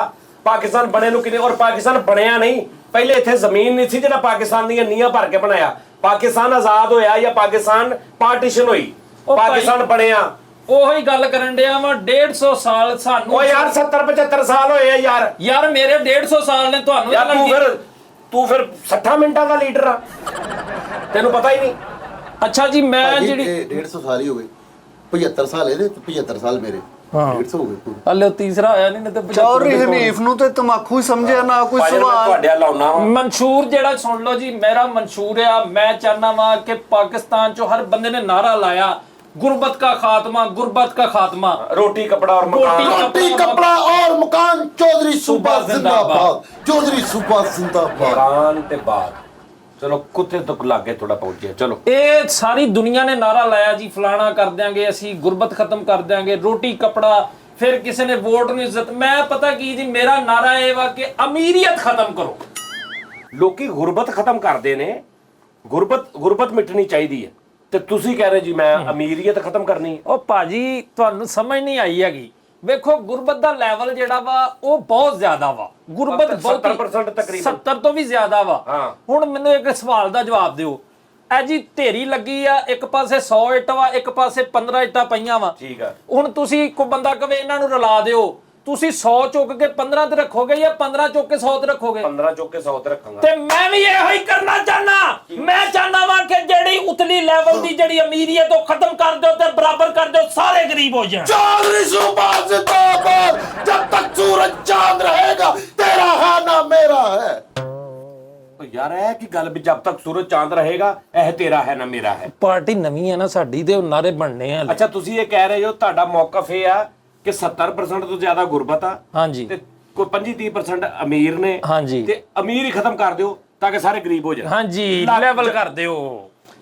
ਪਾਕਿਸਤਾਨ ਬਣੇ ਨੂੰ ਕਿੰਨੇ। ਔਰ ਪਾਕਿਸਤਾਨ ਬਣਿਆ ਨਹੀਂ, ਪਹਿਲੇ ਇੱਥੇ ਜ਼ਮੀਨ ਨਹੀਂ ਸੀ ਜਿਹੜਾ ਪਾਕਿਸਤਾਨ ਦੀਆਂ ਨੀਹਾਂ ਭਰ ਕੇ ਬਣਾਇਆ। ਪਾਕਿਸਤਾਨ ਆਜ਼ਾਦ ਹੋਇਆ ਜਾਂ ਪਾਕਿਸਤਾਨ ਪਾਰਟੀਸ਼ਨ ਹੋਈ, ਪਾਕਿਸਤਾਨ ਬਣਿਆ। ਉਹੀ ਗੱਲ ਕਰਨ ਡਿਆ ਵਾ, 150 ਸਾਲ ਸਾਨੂੰ। ਉਹ ਯਾਰ 70-75 ਸਾਲ ਹੋਏ ਆ ਯਾਰ ਮੇਰੇ 150 ਸਾਲ ਨੇ ਤੁਹਾਨੂੰ। ਯਾਰ ਤੂੰ ਫਿਰ 60 ਮਿੰਟਾਂ ਦਾ ਲੀਡਰ ਆ, ਤੈਨੂੰ ਪਤਾ ਹੀ ਨਹੀਂ। ਅੱਛਾ ਜੀ, ਮੈਂ ਜਿਹੜੀ 150 ਸਾਲ ਹੀ ਹੋ ਗਏ, 75 ਸਾਲ ਇਹਦੇ ਤੇ 75 ਸਾਲ ਮੇਰੇ, 150 ਹੋ ਗਏ। ਹਲੇ ਤੀਸਰਾ ਆਇਆ ਨਹੀਂ ਤੇ ਚੌਧਰੀ ਹਨੀਫ ਨੂੰ ਤੇ ਤਮਾਕੂ ਹੀ ਸਮਝਿਆ ਨਾ ਕੋਈ ਸਵਾਲ। ਤੁਹਾਡੇ ਲਾਉਣਾ ਵਾ ਮਨਸ਼ੂਰ ਜਿਹੜਾ ਸੁਣ ਲਓ ਜੀ, ਮੇਰਾ ਮਨਸ਼ੂਰ ਆ। ਮੈਂ ਚਾਹਨਾ ਵਾਂ ਕਿ ਪਾਕਿਸਤਾਨ 'ਚੋਂ ਹਰ ਬੰਦੇ ਨੇ ਨਾਰਾ ਲਾਇਆ, गुर्बत का खात्मा, गुर्बत का खात्मा, रोटी कपड़ा और मकान, रोटी कपड़ा और मकान, चौधरी सूबा जिंदाबाद, चौधरी सूबा जिंदाबाद। मकान ते बाद चलो कुत्ते तक लागे थोड़ा पहुंचे। चलो ਇਹ ਸਾਰੀ ਦੁਨੀਆ ਨੇ ਨਾਰਾ ਲਾਇਆ ਜੀ, ਫਲਾਣਾ ਕਰ ਦਿਆਂਗੇ ਅਸੀਂ, ਗੁਰਬਤ ਖਤਮ ਕਰ ਦਿਆਂਗੇ, ਰੋਟੀ ਕਪੜਾ। ਫਿਰ ਕਿਸੇ ਨੇ ਵੋਟ ਨੂੰ ਇੱਜ਼ਤ। ਮੈਂ ਪਤਾ ਕੀ ਜੀ, ਮੇਰਾ ਨਾਰਾ ਇਹ ਵਾ ਕਿ ਅਮੀਰੀਅਤ ਖਤਮ ਕਰੋ। ਲੋਕੀ ਗੁਰਬਤ ਖਤਮ ਕਰਦੇ ਨੇ, ਗੁਰਬਤ ਮਿਟਣੀ ਚਾਹੀਦੀ ਹੈ, ਤੇ ਤੁਸੀਂ ਕਹਿ ਰਹੇ ਜੀ ਮੈਂ ਅਮੀਰੀਅਤ ਖਤਮ ਕਰਨੀ। ਉਹ ਭਾਜੀ ਤੁਹਾਨੂੰ ਸਮਝ ਨਹੀਂ ਆਈ ਹੈਗੀ। ਵੇਖੋ ਗੁਰਬਤ ਦਾ ਲੈਵਲ ਜਿਹੜਾ ਵਾ ਉਹ ਬਹੁਤ ਜ਼ਿਆਦਾ ਵਾ। ਗੁਰਬਤ ਬਹੁਤ 70% ਤਕਰੀਬਨ 70 ਤੋਂ ਵੀ ਜ਼ਿਆਦਾ ਵਾ। ਹੁਣ ਮੈਨੂੰ ਇੱਕ ਸਵਾਲ ਦਾ ਜਵਾਬ ਦਿਓ। ਐ ਜੀ ਢੇਰੀ ਲੱਗੀ ਆ, ਇੱਕ ਪਾਸੇ 100 ਇੱਟ ਵਾ, ਇੱਕ ਪਾਸੇ 15 ਇੱਟਾਂ ਪਈਆਂ ਵਾ। ਠੀਕ ਆ। ਹੁਣ ਤੁਸੀਂ ਕੋਈ ਬੰਦਾ ਕਵੇ ਇਹਨਾਂ ਨੂੰ ਰਲਾ ਦਿਓ, ਤੁਸੀਂ 100 ਚੁੱਕ ਕੇ 15 ਤੇ ਰੱਖੋਗੇ ਜਾਂ 15 ਚੁੱਕ ਕੇ 100 ਤੇ ਰੱਖੋਗੇ? 15 ਚੁੱਕ ਕੇ 100 ਤੇ ਰੱਖਾਂਗਾ। ਤੇ ਮੈਂ ਵੀ ਇਹੋ ਹੀ ਕਰਨਾ ਚਾਹਨਾ। ਮੈਂ ਚਾਹਨਾ ਵਾਂ ਕਿ ਜਿਹੜੀ ਉਤਲੀ ਲੈਵਲ ਦੀ ਜਿਹੜੀ ਅਮੀਰੀਅਤ ਉਹ ਖਤਮ ਕਰ ਦਿਓ ਤੇ ਬਰਾਬਰ ਕਰ ਦਿਓ, ਸਾਰੇ ਗਰੀਬ ਹੋ ਜਾਣ। चौधरी सूबा जिंदाबाद, जब तक सूरज चांद रहेगा तेरा है ना मेरा है। ਯਾਰ ਇਹ ਕੀ ਗੱਲ ਵੀ ਜਬ ਤੱਕ ਸੂਰਜ ਚਾਂਦ ਰਹੇਗਾ ਇਹ ਤੇਰਾ ਹੈ ਨਾ ਮੇਰਾ ਹੈ। ਪਾਰਟੀ ਨਵੀਂ ਹੈ ਨਾ ਸਾਡੀ ਤੇ ਉਹ ਨਾਰੇ ਬਣਨੇ ਆ। ਅੱਛਾ ਤੁਸੀਂ ਇਹ ਕਹਿ ਰਹੇ ਹੋ ਤੁਹਾਡਾ ਮੌਕਫ ਇਹ ਆ ਕਿ 70% ਤੋਂ ਜ਼ਿਆਦਾ ਗੁਰਬਤ ਆ, ਹਾਂਜੀ, ਤੇ ਕੋਈ 25-30% ਅਮੀਰ ਨੇ, ਹਾਂਜੀ, ਤੇ ਅਮੀਰ ਹੀ ਖਤਮ ਕਰ ਦਿਓ ਤਾਂ ਕਿ ਸਾਰੇ ਗਰੀਬ ਹੋ ਜਾਣ। ਹਾਂਜੀ, ਲੈਵਲ ਕਰ ਦਿਓ।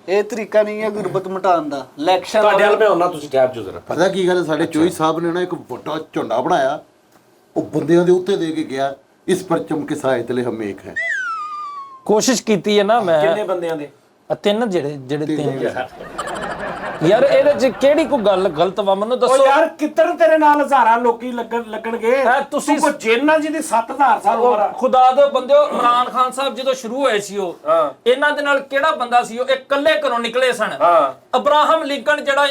ਇਹ ਤਰੀਕਾ ਨਹੀਂ ਹੈ ਗੁਰਬਤ ਮਿਟਾਉਣ ਦਾ। ਇਲੈਕਸ਼ਨ ਤੁਹਾਡੇ ਹਾਲ ਮੈਂ ਉਹਨਾਂ ਤੁਸੀਂ ਠਹਿਰ ਜੋ ਜ਼ਰਾ। ਪਤਾ ਕੀ ਗੱਲ ਹੈ, ਸਾਡੇ ਚੋਈ ਸਾਹਿਬ ਨੇ ਨਾ ਇੱਕ ਵੱਡਾ ਝੰਡਾ ਬਣਾਇਆ, ਉਹ ਬੰਦਿਆਂ ਦੇ ਉੱਤੇ ਦੇ ਕੇ ਗਿਆ, ਇਸ ਪਰਚਮ ਕੇ ਸਾਏ ਤਲੇ ਹਮ ਇੱਕ ਹੈ। ਕੋਸ਼ਿਸ਼ ਕੀਤੀ ਹੈ ਨਾ ਮੈਂ ਕਿੰਨੇ ਬੰਦਿਆਂ ਦੇ? ਤਿੰਨ ਜਿਹੜੇ ਤਿੰਨ ਯਾਰ ਇਹਦੇ ਚ ਕਿਹੜੀ ਕੋਈ ਗੱਲ ਗਲਤ ਵਾ ਮੈਨੂੰ ਉਹ ਦੱਸੋ ਯਾਰ ਕਿੱਧਰ ਤੇਰੇ ਨਾਲ ਹਜ਼ਾਰਾਂ ਲੋਕੀ ਲੱਗਣਗੇ। ਤੁਸੀਂ ਕੋ ਜੇਨਾ ਜੀ ਦੀ 7000 ਸਾਲ ਉਮਰ ਆ। ਖੁਦਾ ਦੇ ਬੰਦਿਓ ਇਮਰਾਨ ਖਾਨ ਸਾਹਿਬ ਜਦੋਂ ਸ਼ੁਰੂ ਹੋਏ ਸੀ ਉਹ ਇਹਨਾਂ ਦੇ ਨਾਲ ਕਿਹੜਾ ਬੰਦਾ ਸੀ ਉਹ ਇਕੱਲੇ ਘਰੋਂ ਨਿਕਲੇ ਸਨ। ਅਬਰਾਹਮ ਲਿੰਕਨ ਜਿਹੜਾ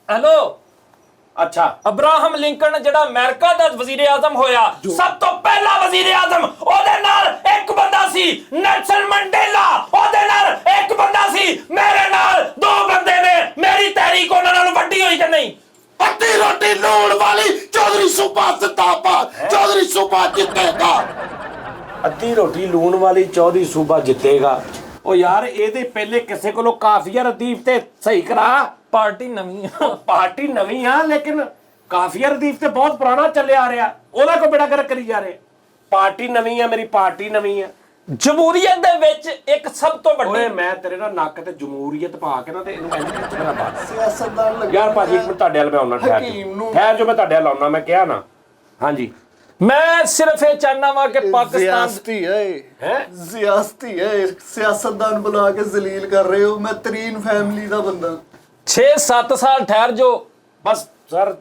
ਹੈਲੋ ਅੱਛਾ ਅਬਰਾਹਮ ਲਿੰਕਨ ਜਿਹੜਾ ਅਮਰੀਕਾ ਦਾ ਵਜ਼ੀਰ ਆਜ਼ਮ ਹੋਇਆ ਸਭ ਤੋਂ ਪਹਿਲਾ ਵਜ਼ੀਰ ਆਜ਼ਮ ਉਹਦੇ ਨਾਲ ਇੱਕ ਬੰਦਾ ਸੀ ਨੈਲਸਨ ਮੰਡੇਲਾ ਉਹਦੇ ਨਾਲ ਇੱਕ ਬੰਦਾ ਸੀ ਮੇਰੇ ਨਾਲ ਦੋ ਬੰਦੇ ਨੇ ਮੇਰੀ ਤਹਿਰੀਕ ਉਹਨਾਂ ਨਾਲ ਵੱਡੀ ਹੋਈ ਕਿ ਨਹੀਂ ਅੱਧੀ ਰੋਟੀ ਲੂਣ ਵਾਲੀ ਚੌਧਰੀ ਸੂਬਾ ਜ਼ਿੰਦਾਬਾਦ ਚੌਧਰੀ ਸੂਬਾ ਜਿੱਤੇਗਾ ਅੱਧੀ ਰੋਟੀ ਲੂਣ ਵਾਲੀ ਚੌਧਰੀ ਸੂਬਾ ਜਿੱਤੇਗਾ। ਉਹ ਯਾਰ ਇਹਦੇ ਪਹਿਲੇ ਕਿਸੇ ਕੋਲੋਂ ਕਾਫੀਆ ਰਦੀਫ ਤੇ ਸਹੀ ਕਰਾ। ਪਾਰਟੀ ਨਵੀਂ ਆ ਪਾਰਟੀ ਨਵੀਂ ਆ ਲੇਕਿਨ ਕਾਫੀਆ ਰਦੀਫ ਤੇ ਬਹੁਤ ਪੁਰਾਣਾ ਚੱਲਿਆ ਆ ਰਿਹਾ ਉਹਦਾ ਕੋ ਬੇੜਾ ਕਰ ਕਰੀ ਜਾ ਰਹੇ। ਪਾਰਟੀ ਨਵੀਂ ਆ ਮੇਰੀ ਪਾਰਟੀ ਨਵੀਂ ਆ। ਜਮਹੂਰੀਅਤ ਦੇ ਵਿੱਚ ਇੱਕ ਸਭ ਤੋਂ ਵੱਡੀ ਓਏ ਮੈਂ ਤੇਰੇ ਨਾਲ ਨੱਕ ਤੇ ਜਮਹੂਰੀਅਤ ਪਾ ਕੇ ਨਾ ਤੇ ਇਹਨੂੰ ਇੰਜ ਖਿੱਚਣਾ ਬਾਤ ਸਿਆਸਤਦਾਨ ਲੱਗੇ ਯਾਰ ਭਾਜੀ ਇੱਕ ਮਿੰਟ ਤੁਹਾਡੇ ਵੱਲ ਮੈਂ ਆਉਣਾ ਠਹਿਰ ਜੋ ਮੈਂ ਤੁਹਾਡੇ ਵੱਲ ਆਉਣਾ ਮੈਂ ਕਿਹਾ ਨਾ ਹਾਂਜੀ ਮੈਂ ਸਿਰਫ ਇਹ ਚਾਹਨਾ ਵਾਂ ਕਿ ਪਾਕਿਸਤਾਨ ਜ਼ਿਆਸਤੀ ਹੈ ਜ਼ਿਆਸਤੀ ਹੈ ਸਿਆਸਤਦਾਨ ਬੁਲਾ ਕੇ ਜ਼ਲੀਲ ਕਰ ਰਹੇ ਹੋ। ਮੈਂ ਤਰੀਨ ਫੈਮਿਲੀ ਦਾ ਬੰਦਾ 6-7 ਸਾਲ ਠਹਿਰ ਜੋ ਬਸ ਸਰ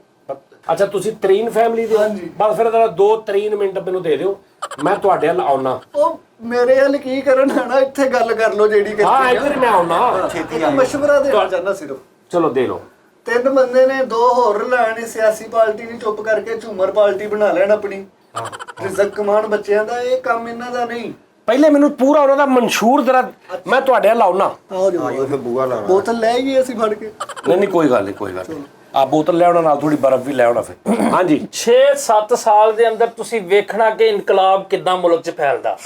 ਅੱਛਾ ਤੁਸੀਂ ਤਰੀਨ ਫੈਮਿਲੀ ਦੇ ਬਸ ਫਿਰ 2-3 ਮਿੰਟ ਮੈਨੂੰ ਦੇ ਦਿਓ ਮੈਂ ਤੁਹਾਡੇ ਵੱਲ ਆਉਣਾ। ਉਹ ਮੇਰੇ ਵੱਲ ਕੀ ਕਰਨ ਆਣਾ ਇੱਥੇ ਗੱਲ ਕਰ ਲਓ ਜਿਹੜੀ ਹਾਂ ਕਰਨੀ ਇੱਧਰ ਮੈਂ ਆਉਣਾ ਛੇਤੀ ਮਸ਼ਵਰਾ ਦੇਣਾ ਚਾਹੁੰਦਾ ਸਿਰਫ। ਚਲੋ ਦੇ ਲਓ। ਤਿੰਨ ਬੰਦੇ ਨੇ ਦੋ ਹੋਰ ਲੈਣੇ ਸਿਆਸੀ ਪਾਰਟੀ ਨਹੀਂ ਚੁੱਪ ਕਰਕੇ ਝੂਮਰ ਪਾਰਟੀ ਬਣਾ ਲੈਣ ਆਪਣੀ ਰਿਜ਼ਕ ਕਮਾਣ ਬੱਚਿਆਂ ਦਾ ਇਹ ਕੰਮ ਇਹਨਾਂ ਦਾ ਨਹੀਂ। ਪਹਿਲੇ ਮੈਨੂੰ ਪੂਰਾ ਉਹਨਾਂ ਦਾ ਮਨਸ਼ੂਰ ਜ਼ਰਾ ਮੈਂ ਤੁਹਾਡੇ ਵੱਲ ਆਉਣਾ। ਆਓ ਜੀ ਬੋਤਲ ਲੈ ਗਈ ਅਸੀਂ ਫੜ ਕੇ। ਨਹੀਂ ਕੋਈ ਗੱਲ ਨਹੀਂ ਆ ਬੋਤਲ ਲੈ ਆਉਣਾ ਨਾਲ ਥੋੜੀ ਬਰਫ਼ ਵੀ ਲੈ ਆਉਣਾ ਫਿਰ। ਹਾਂਜੀ 6-7 ਸਾਲ ਦੇ ਅੰਦਰ ਤੁਸੀਂ ਵੇਖਣਾ ਕਿ ਇਨਕਲਾਬ ਕਿੱਦਾਂ ਮੁਲਕ 'ਚ ਫੈਲਦਾ।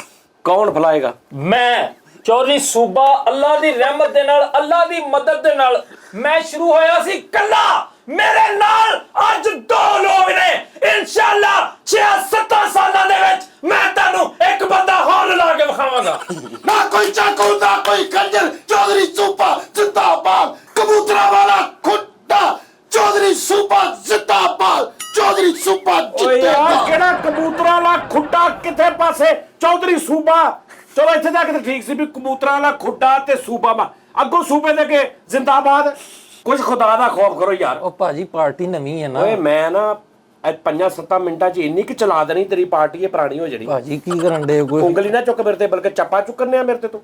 ਕੌਣ ਫਲਾਏਗਾ? ਮੈਂ ਚੌਧਰੀ ਸੂਬਾ ਅੱਲਾ ਦੀ ਰਹਿਮਤ ਦੇ ਨਾਲ ਅੱਲਾ ਦੀ ਮਦਦ ਦੇ ਨਾਲ ਮੈਂ ਸ਼ੁਰੂ ਹੋਇਆ ਸੀ ਕੱਲਾ ਮੇਰੇ ਨਾਲ ਅੱਜ ਦੋ ਲੋਕ ਨੇ ਇਨਸ਼ਾਅੱਲਾ 6-7 ਸਾਲਾਂ ਦੇ ਵਿੱਚ ਮੈਂ ਤੁਹਾਨੂੰ ਇੱਕ ਬੰਦਾ ਹੋਰ ਲਾ ਕੇ ਵਿਖਾਵਾਂਗਾ। ਨਾ ਕੋਈ ਚਾਕੂ ਨਾ ਕੋਈ ਖੰਜਰ ਚੌਧਰੀ ਸੂਬਾ ਜ਼ਿੰਦਾਬਾਦ ਕਬੂਤਰਾਂ ਵਾਲਾ ਖੁੱਡਾ ਚੌਧਰੀ ਸੂਬਾ ਜ਼ਿੰਦਾਬਾਦ ਚੌਧਰੀ ਸੂਬਾ ਓਏ ਯਾਰ ਜਿੱਤੇਗਾ। ਕਿਹੜਾ ਕਬੂਤਰਾਂ ਵਾਲਾ ਖੁੱਡਾ ਕਿੱਥੇ ਪਾਸੇ ਚੌਧਰੀ ਸੂਬਾ। ਚਲੋ ਇੱਥੇ ਜਾ ਕੇ ਤਾਂ ਠੀਕ ਸੀ ਵੀ ਕਬੂਤਰਾਂ ਵਾਲਾ ਖੁੱਡਾ ਤੇ ਸੂਬਾ ਮਾ ਅੱਗੋਂ ਸੂਬੇ ਦੇ ਕੇ ਜ਼ਿੰਦਾਬਾਦ। ਕੁਝ ਖੁਦਾ ਦਾ ਖੌਫ ਕਰੋ ਯਾਰ। ਉਹ ਭਾਜੀ ਪਾਰਟੀ ਨਵੀਂ ਹੈ ਨਾ। ਓਏ ਮੈਂ ਨਾ 5-7 ਮਿੰਟਾਂ 'ਚ ਇੰਨੀ ਕਿ ਚਲਾ ਦੇਣੀ ਤੇਰੀ ਪਾਰਟੀ ਇਹ ਪੁਰਾਣੀ ਹੋ ਜਾਣੀ। ਭਾਜੀ ਕੀ ਕਰਨ ਦੇ ਕੋਈ ਉਂਗਲੀ ਨਾ ਚੁੱਕ ਮੇਰੇ ਤੇ ਬਲਕਿ ਚੱਪਾ ਚੁੱਕਣੇ ਆ ਮੇਰੇ ਤੇ ਤੂੰ।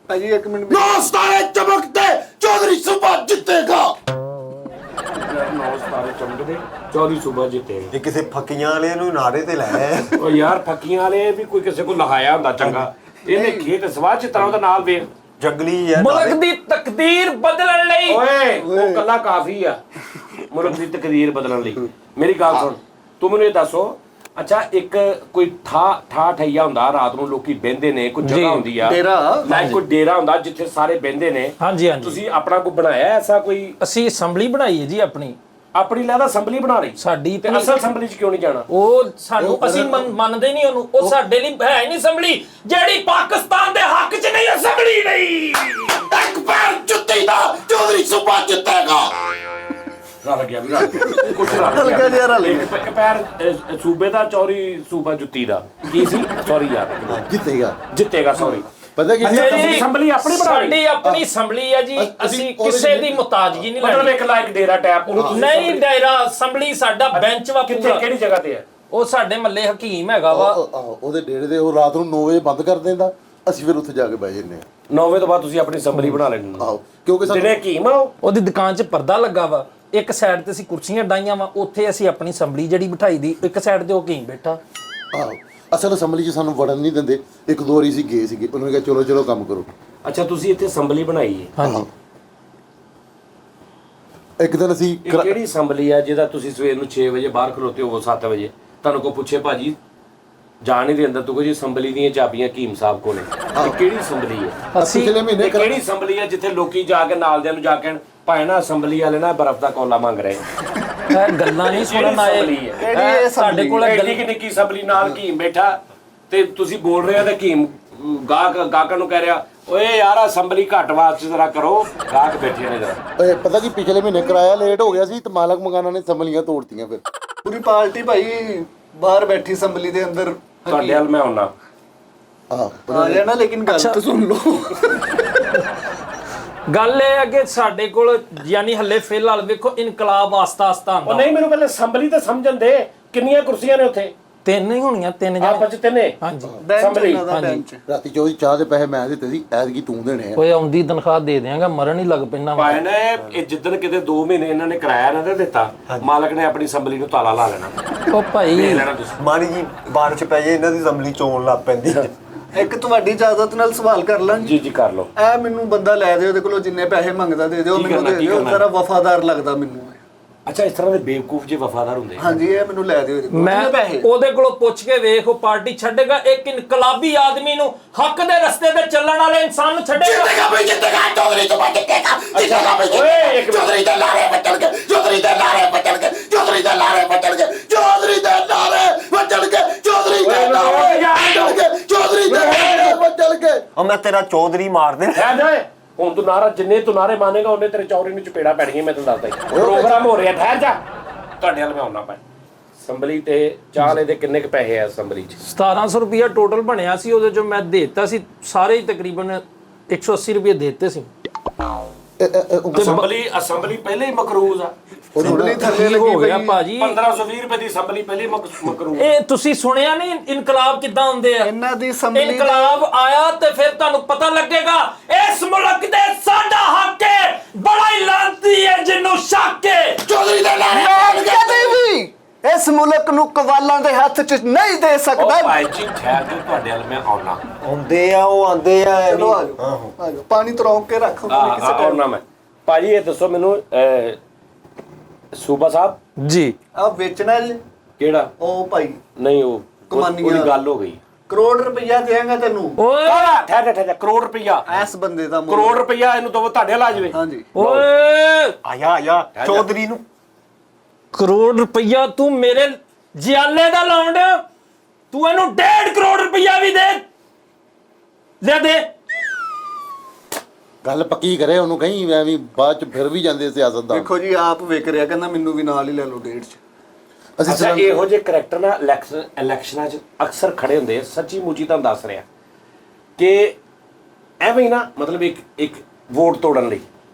ਭਾਜੀ ਇੱਕ ਮਿੰਟ ਨੌ ਸਿਤਾਰੇ ਚਮਕਦੇ ਚੌਧਰੀ ਸੂਬਾ ਜਿੱਤੇਗਾ। ਨੌ ਸਿਤਾਰੇ ਚਮਕਦੇ ਚੌਧਰੀ ਸੂਬਾ ਜਿੱਤੇਗਾ। ਇਹ ਕਿਸੇ ਫੱਕੀਆਂ ਵਾਲੇ ਨੂੰ ਨਾਰੇ ਤੇ ਲਾਇਆ। ਓ ਯਾਰ ਫੱਕੀਆਂ ਵਾਲੇ ਵੀ ਕੋਈ ਕਿਸੇ ਕੋ ਲਹਾਇਆ ਹੁੰਦਾ ਚੰਗਾ। ਇਹਨੇ ਖੇਤ ਸਵਾਹ ਚਿੱਤਰਾਂ ਦਾ ਨਾਲ ਵੇਖ ਜੰਗਲੀ ਹੈ ਮੁਲਕ ਦੀ ਤਕਦੀਰ ਬਦਲਣ ਲਈ ਓਏ ਉਹ ਕੱਲਾ ਕਾਫੀ ਆ ਮੁਲਕ ਦੀ ਤਕਦੀਰ ਬਦਲਣ ਲਈ। ਮੇਰੀ ਗੱਲ ਸੁਣ ਤੂੰ ਮੈਨੂੰ ਇਹ ਦੱਸੋ ਅੱਛਾ ਇੱਕ ਕੋਈ ਠਾ ਠਈਆ ਹੁੰਦਾ ਰਾਤ ਨੂੰ ਲੋਕੀ ਬਹਿੰਦੇ ਨੇ ਕੋਈ ਜਗ੍ਹਾ ਹੁੰਦੀ ਆ ਲਾਈਕ ਕੋਈ ਡੇਰਾ ਹੁੰਦਾ ਜਿੱਥੇ ਸਾਰੇ ਬਹਿੰਦੇ ਨੇ। ਹਾਂਜੀ ਹਾਂਜੀ ਤੁਸੀਂ ਆਪਣਾ ਕੋਈ ਬਣਾਇਆ ਐਸਾ ਕੋਈ? ਅਸੀਂ ਅਸੈਂਬਲੀ ਬਣਾਈ ਹੈ ਜੀ ਆਪਣੀ ਲੈਦਾ ਅਸੈਂਬਲੀ ਬਣਾ ਰਹੀ ਸਾਡੀ ਤੇ ਅਸਲ ਅਸੈਂਬਲੀ 'ਚ ਕਿਉਂ ਨਹੀਂ ਜਾਣਾ? ਉਹ ਸਾਨੂੰ ਅਸੀਂ ਮੰਨਦੇ ਨਹੀਂ ਉਹਨੂੰ। ਉਹ ਸਾਡੇ ਲਈ ਹੈ ਹੀ ਨਹੀਂ ਅਸੈਂਬਲੀ ਜਿਹੜੀ ਪਾਕਿਸਤਾਨ ਦੇ ਹੱਕ 'ਚ ਨਹੀਂ ਅਸੈਂਬਲੀ ਨਹੀਂ। ਇੱਕ ਪੈਰ ਜੁੱਤੀ ਦਾ ਚੌਧਰੀ ਸੂਬਾ ਜਿੱਤੇਗਾ। ਰਲ ਗਿਆ ਵੀ ਰਲ ਗਿਆ ਕੁਛ ਰਲ ਹਲਕਾ ਜਿਹਾ ਰਲ ਗਿਆ। ਇੱਕ ਪੈਰ ਸੂਬੇ ਦਾ ਚੌਰੀ ਸੂਬਾ ਜੁੱਤੀ ਦਾ ਕੀ ਸੀ? ਸੌਰੀ ਯਾਰ ਜਿੱਤੇਗਾ ਸੌਰੀ। ਪਤਾ ਕੀ ਮੇਰੀ ਅਸੈਂਬਲੀ ਆਪਣੀ ਬਣਾ ਲਈ। ਸਾਡੀ ਆਪਣੀ ਅਸੈਂਬਲੀ ਹੈ ਜੀ। ਅਸੀਂ ਕਿਸੇ ਦੀ ਮੁਹਤਾਜਗੀ ਨਹੀਂ ਮਤਲਬ ਲੈਣੀ। ਇੱਕ ਲਾਇਕ ਡੇਰਾ ਟੈਪ ਨਹੀਂ ਦਾਇਰਾ ਅਸੈਂਬਲੀ ਸਾਡਾ ਬੈਂਚ ਵਾ ਕਿੱਥੇ ਪੂਰਾ। ਕਿਹੜੀ ਜਗ੍ਹਾ ਤੇ ਹੈ? ਉਹ ਸਾਡੇ ਮੱਲੇ ਹਕੀਮ ਹੈਗਾ ਵਾ। ਉਹਦੇ ਡੇਰੇ ਦੇ ਉਹ ਰਾਤ ਨੂੰ 9 ਵਜੇ ਬੰਦ ਕਰ ਦਿੰਦਾ ਅਸੀਂ ਫਿਰ ਉੱਥੇ ਜਾ ਕੇ ਬਹਿ ਜੰਨੇ 9 ਵਜੇ ਤੋਂ ਬਾਅਦ ਤੁਸੀਂ ਆਪਣੀ ਅਸੈਂਬਲੀ ਬਣਾ ਲੈਣੀ। ਆਹੋ ਕਿਉਂਕਿ ਜਿਹੜੇ ਹਕੀਮ ਆ ਉਹਦੀ ਦੁਕਾਨ 'ਚ ਪਰਦਾ ਲੱਗਾ ਵਾ। ਇੱਕ ਸਾਈਡ ਤੇ ਅਸੀਂ ਕੁਰਸੀਆਂ ਡਾਈਆਂ ਵਾ ਉੱਥੇ ਅਸੀਂ ਆਪਣੀ ਅਸੈਂਬਲੀ ਜਿਹੜੀ ਬਿਠਾਈ ਦੀ ਇੱਕ ਸਾਈਡ ਤੇ ਉਹ ਹਕੀਮ ਬੈਠਾ। ਆਹੋ ਅਸਲ ਅਸੈਂਬਲੀ 'ਚ ਸਾਨੂੰ ਵੜਨ ਨਹੀਂ ਦਿੰਦੇ। ਇੱਕ ਦੋ ਵਾਰੀ ਅਸੀਂ ਗਏ ਸੀਗੇ ਉਹਨਾਂ ਨੇ ਕਿਹਾ ਚਲੋ ਕੰਮ ਕਰੋ। ਅੱਛਾ ਤੁਸੀਂ ਇੱਥੇ ਅਸੈਂਬਲੀ ਬਣਾਈ ਹੈ? ਹਾਂਜੀ ਇੱਕ ਦਿਨ ਅਸੀਂ ਇਹ ਕਿਹੜੀ ਅਸੈਂਬਲੀ ਆ ਜਿਹਦਾ ਤੁਸੀਂ ਸਵੇਰ ਨੂੰ 6 ਵਜੇ ਬਾਹਰ ਖਲੋਤੇ ਹੋ 7 ਵਜੇ ਤੁਹਾਨੂੰ ਕੋ ਪੁੱਛੇ ਭਾਜੀ ਜਾਣ ਨਹੀਂ ਦੇ ਅੰਦਰ ਤੂੰ ਕੋ ਜੀ ਅਸੈਂਬਲੀ ਦੀਆਂ ਚਾਬੀਆਂ ਹਕੀਮ ਸਾਹਿਬ ਕੋਲ ਨੇ। ਇਹ ਕਿਹੜੀ ਅਸੈਂਬਲੀ ਹੈ? ਅਸੀਂ ਪਿਛਲੇ ਮਹੀਨੇ ਕਿਹੜੀ ਅਸੈਂਬਲੀ ਹੈ ਜਿੱਥੇ ਲੋਕੀ ਜਾ ਕੇ ਨਾਲ ਦਿਆਂ ਨੂੰ ਜਾ ਕੇ ਭਾਵੇਂ ਨਾ ਅਸੈਂਬਲੀ ਵਾਲੇ ਨਾ ਬਰਫ਼ ਦਾ ਕੋਲਾ ਮੰਗ ਰਹੇ ਇਹ ਗੱਲਾਂ ਨਹੀਂ ਸੁਣਨ ਆਏ। ਕਿਹੜੀ ਸਾਡੇ ਕੋਲ ਐਡੀ ਕਿ ਨਿੱਕੀ ਅਸੈਂਬਲੀ ਨਾਲ ਹਕੀਮ ਬੈਠਾ ਤੇ ਤੁਸੀਂ ਬੋਲ ਰਹੇ ਹੋ ਤੇ ਹਕੀਮ ਗਾਹਕਾਂ ਨੂੰ ਕਹਿ ਰਿਹਾ ਓਏ ਯਾਰ ਅਸੈਂਬਲੀ ਘੱਟ ਵਾਸਤੇ ਜ਼ਰਾ ਕਰੋ। ਗਾਹਕ ਬੈਠੇ ਨੇ ਜ਼ਰਾ। ਪਤਾ ਕੀ ਪਿਛਲੇ ਮਹੀਨੇ ਕਿਰਾਇਆ ਲੇਟ ਹੋ ਗਿਆ ਸੀ ਤੇ ਮਾਲਕ ਮਕਾਨਾਂ ਨੇ ਅਸੈਂਬਲੀਆਂ ਤੋੜਤੀਆਂ ਫਿਰ ਪੂਰੀ ਪਾਰਟੀ ਭਾਈ ਬਾਹਰ ਬੈਠੀ ਅਸੈਂਬਲੀ ਦੇ ਅੰਦਰ। ਤੁਹਾਡੇ ਵੱਲ ਮੈਂ ਆਉਣਾ ਆ ਜਾਣਾ, ਲੇਕਿਨ ਗੱਲ ਤਾਂ ਸੁਣ ਲਓ। ਗੱਲ ਇਹ ਹੈ ਕਿ ਸਾਡੇ ਕੋਲ ਯਾਨੀ ਹੱਲੇ ਫਿਲਹਾਲ ਵੇਖੋ ਇਨਕਲਾਬ ਆਸਤਾ ਆਸਤਾ ਉਹ ਆਉਂਦਾ। ਨਹੀਂ, ਮੈਨੂੰ ਪਹਿਲੇ ਅਸੈਂਬਲੀ ਤਾਂ ਸਮਝਣ ਦੇ, ਕਿੰਨੀਆਂ ਕੁਰਸੀਆਂ ਨੇ ਉੱਥੇ? 3 ਹੀ ਹੋਣੀਆਂ, 3 ਆਪਸ ਚ ਤਿੰਨੇ। ਹਾਂਜੀ ਬੈਂਚ ਇਹਨਾਂ ਦਾ ਬੈਂਚ। ਰਾਤੀ ਚੋਰੀ ਚਾਹ ਦੇ ਪੈਸੇ ਮੈਂ ਦਿੱਤੇ ਸੀ, ਐਤਕੀ ਤੂੰ ਦੇਣੇ ਆ। ਓਏ ਆਉਂਦੀ ਤਨਖਾਹ ਦੇ ਦਿਆਂਗਾ, ਮਰਨ ਹੀ ਲੱਗ ਪੈਣਾ। ਭਾਈ ਨੇ ਇਹ ਜਿੱਦਣ ਕਿਤੇ 2 ਮਹੀਨੇ ਇਹਨਾਂ ਨੇ ਕਿਰਾਇਆ ਨਾ ਦਿੱਤਾ, ਮਾਲਕ ਨੇ ਆਪਣੀ ਅਸੈਂਬਲੀ ਨੂੰ ਤਾਲਾ ਲਾ ਲੈਣਾ। ਉਹ ਭਾਈ ਦੇਖ ਲੈਣਾ ਤੁਸੀਂ। ਮਾੜੀ ਜੀ ਬਾਰਿਸ਼ ਪੈ ਜਾਏ ਇਹਨਾਂ ਦੀ ਅਸੈਂਬਲੀ ਚੋਣ ਲੱਗ ਪੈਂਦੀ ਹੈ। ਇੱਕ ਤੁਹਾਡੀ ਇਜਾਜ਼ਤ ਨਾਲ ਸਵਾਲ ਕਰ ਲਾਂਗੇ। ਜੀ ਕਰ ਲਓ। ਇਹ ਮੈਨੂੰ ਬੰਦਾ ਲੈ ਦਿਓ, ਉਹਦੇ ਕੋਲੋਂ ਜਿੰਨੇ ਪੈਸੇ ਮੰਗਦਾ ਦੇ ਦਿਓ, ਮੈਨੂੰ ਦੇ ਦਿਓ। ਜ਼ਰਾ ਵਫਾਦਾਰ ਲੱਗਦਾ ਮੈਨੂੰ। ਅੱਛਾ, ਇਸ ਤਰ੍ਹਾਂ ਦੇ ਬੇਵਕੂਫ ਜੇ ਵਫਾਦਾਰ ਹੁੰਦੇ। ਹਾਂਜੀ, ਇਹ ਮੈਨੂੰ ਲੈ ਦਿਓ ਇਹਦੇ ਕੋਲੋਂ। ਮੈਂ ਕਿੰਨੇ ਪੈਸੇ? ਉਹਦੇ ਕੋਲੋਂ ਪੁੱਛ ਕੇ ਵੇਖ, ਉਹ ਪਾਰਟੀ ਛੱਡੇਗਾ? ਇੱਕ ਇਨਕਲਾਬੀ ਆਦਮੀ ਨੂੰ, ਹੱਕ ਦੇ ਰਸਤੇ ਤੇ ਚੱਲਣ ਵਾਲੇ ਇਨਸਾਨ ਨੂੰ ਛੱਡੇਗਾ? ਜਿੱਤੇਗਾ ਭਾਈ ਜਿੱਤੇਗਾ, ਚੌਧਰੀ ਚੁਬਾ ਜਿੱਤੇਗਾ, ਜਿੱਤੇਗਾ ਭਾਈ ਓਏ, ਇੱਕ ਚੌਧਰੀ ਦੇ ਨਾਰੇ ਵੱਜਣ ਕੇ, ਚੌਧਰੀ ਦੇ ਨਾਰੇ ਵੱਜਣ ਕੇ, ਚੌਧਰੀ ਦੇ ਨਾਰੇ ਵੱਜਣ ਕੇ, ਚੌਧਰੀ ਦੇ ਨਾਰੇ ਵੱਜਣ ਕੇ, ਚੌਧਰੀ ਦੇ ਨਾਰੇ ਵੱਜਣ ਕੇ, ਚੌਧਰੀ ਦੇ ਨਾਰੇ ਵੱਜਣ ਕੇ। ਉਹ ਮੈਂ ਤੇਰਾ ਚੌਧਰੀ ਮਾਰ ਦੇ। ਠਹਿਰ ਜਾ ਓਏ। ਹੁਣ ਤੂੰ ਨਾਰਾ ਜਿੰਨੇ ਤੂੰ ਨਾਰੇ ਮਾਨੇਗਾ ਉਹਨੇ ਤੇਰੇ ਚੌਧਰੀ ਨੂੰ ਚਪੇੜਾ ਪੈਣੀਆਂ, ਮੈਂ ਤੈਨੂੰ ਦੱਸਦਾ ਹੀ। ਪ੍ਰੋਗਰਾਮ ਹੋ ਰਿਹਾ, ਠਹਿਰ ਜਾ। ਤੁਹਾਡੇ ਨਾਲ ਮੈਂ ਆਉਣਾ ਪੈ ਅਸੈਂਬਲੀ ਤੇ ਚਾਲੇ ਦੇ ਕਿੰਨੇ ਕ ਪੈਸੇ ਆ ਅਸੈਂਬਲੀ ਚ? 1700 ਰੁਪਇਆ ਟੋਟਲ ਬਣਿਆ ਸੀ, ਉਹਦੇ ਚੋਂ ਮੈਂ ਦੇਤਾ ਸੀ ਸਾਰੇ ਹੀ ਤਕਰੀਬਨ 180 ਰੁਪਏ ਦੇਤੇ ਸੀ। ਅਸੈਂਬਲੀ ਪਹਿਲੇ ਹੀ ਮਕਰੂਜ਼ ਆ। ਅਸੈਂਬਲੀ ਥੱਲੇ ਕੀ ਲੱਗੀ ਹੋ ਗਿਆ ਪਈ। ਭਾਜੀ? 1520 ਰੁਪਏ ਦੀ ਅਸੈਂਬਲੀ ਪਹਿਲੇ ਮਕਰੂਜ਼। ਇਹ ਤੁਸੀਂ ਸੁਣਿਆ ਨਹੀਂ ਇਨਕਲਾਬ ਕਿੱਦਾਂ ਹੁੰਦੇ ਆ? ਇਹਨਾਂ ਦੀ ਅਸੈਂਬਲੀ ਇਨਕਲਾਬ ਆਇਆ ਤੇ ਫਿਰ ਤੁਹਾਨੂੰ ਪਤਾ ਲੱਗੇਗਾ ਇਸ ਮੁਲਕ ਦੇ ਸਾਡਾ ਹੱਕ ਹੈ, ਬੜਾ ਹੀ ਲਾਂਤੀ ਹੈ ਜਿਹਨੂੰ ਸ਼ੱਕ ਹੈ। ਚੌਧਰੀ ਦੇ ਨਾਰੇ ਮੈਂ ਵੱਜਣ ਕੇ। ਕਦੇ ਵੀ ਇਸ ਮੁਲਕ ਨੂੰ ਕਵਾਲਾਂ ਦੇ ਹੱਥ 'ਚ ਨਹੀਂ ਦੇ ਉਹ ਸਕਦਾ। ਭਾਈ ਜੀ ਠਹਿਰ ਕੇ ਤੁਹਾਡੇ ਨਾਲ ਮੈਂ ਆਉਣਾ। ਆਉਂਦੇ ਆ, ਉਹ ਆਉਂਦੇ ਆ। ਚਲੋ ਆ ਜਾਓ, ਆ ਜਾਓ। ਪਾਣੀ ਤਰੋਕ ਕੇ ਰੱਖ ਉਹਨਾਂ ਨੇ ਕਿਸੇ ਟਾਈਮ। ਆਉਣਾ ਮੈਂ। ਭਾਜੀ ਇਹ ਦੱਸੋ ਮੈਨੂੰ, ਸੂਬਾ ਸਾਹਿਬ ਜੀ ਆ ਵੇਚਣਾ ਜੀ ਕਿਹੜਾ? ਉਹ ਭਾਈ ਨਹੀਂ ਉਹ ਕਮਾਨੀਆਂ। ਉਹਦੀ ਗੱਲ ਹੋ ਗਈ। ਕਰੋੜ ਰੁਪਈਆ ਦੇਵਾਂਗਾ ਤੈਨੂੰ ਓਏ ਠਹਿਰ ਕਰੋੜ ਰੁਪਈਆ। ਇਸ ਬੰਦੇ ਦਾ ਮੁੱਲ। ਕਰੋੜ ਰੁਪਈਆ ਇਹਨੂੰ ਦਵੋ, ਤੁਹਾਡੇ ਨਾਲ ਆ ਜਾਵੇ। ਹਾਂਜੀ। ਓਏ ਆਇਆ ਚੌਧਰੀ ਨੂੰ। ਕਰੋੜ ਰੁਪਈਆ ਤੂੰ ਮੇਰੇ ਜਿਆਲੇ ਦਾ ਲਾਉਣ ਡਿਆ? ਤੂੰ ਇਹਨੂੰ 1.5 ਕਰੋੜ ਰੁਪਈਆ ਵੀ ਦੇ ਦੇ। ਗੱਲ ਪੱਕੀ ਕਰੇ ਉਹਨੂੰ, ਕਹੀਂ ਐਵੇਂ ਬਾਅਦ ਚ ਫਿਰ ਵੀ ਜਾਂਦੇ ਸਿਆਸਤਦਾਨ। ਦੇਖੋ ਜੀ, ਆਪ ਵੇਖ ਰਿਹਾ, ਕਹਿੰਦਾ ਮੈਨੂੰ ਵੀ ਨਾਲ ਹੀ ਲੈ ਲਓ 1.5 'ਚ। ਅਸੀਂ ਅੱਛਾ, ਇਹੋ ਜਿਹੇ ਕਰੈਕਟਰ ਨਾ ਇਲੈਕਸ਼ਨਾਂ 'ਚ ਅਕਸਰ ਖੜੇ ਹੁੰਦੇ ਆ। ਸੱਚੀ ਮੁੱਚੀ ਤੁਹਾਨੂੰ ਦੱਸ ਰਿਹਾ ਕਿ ਐਵੇਂ ਹੀ ਨਾ, ਮਤਲਬ ਇੱਕ ਵੋਟ ਤੋੜਨ ਲਈ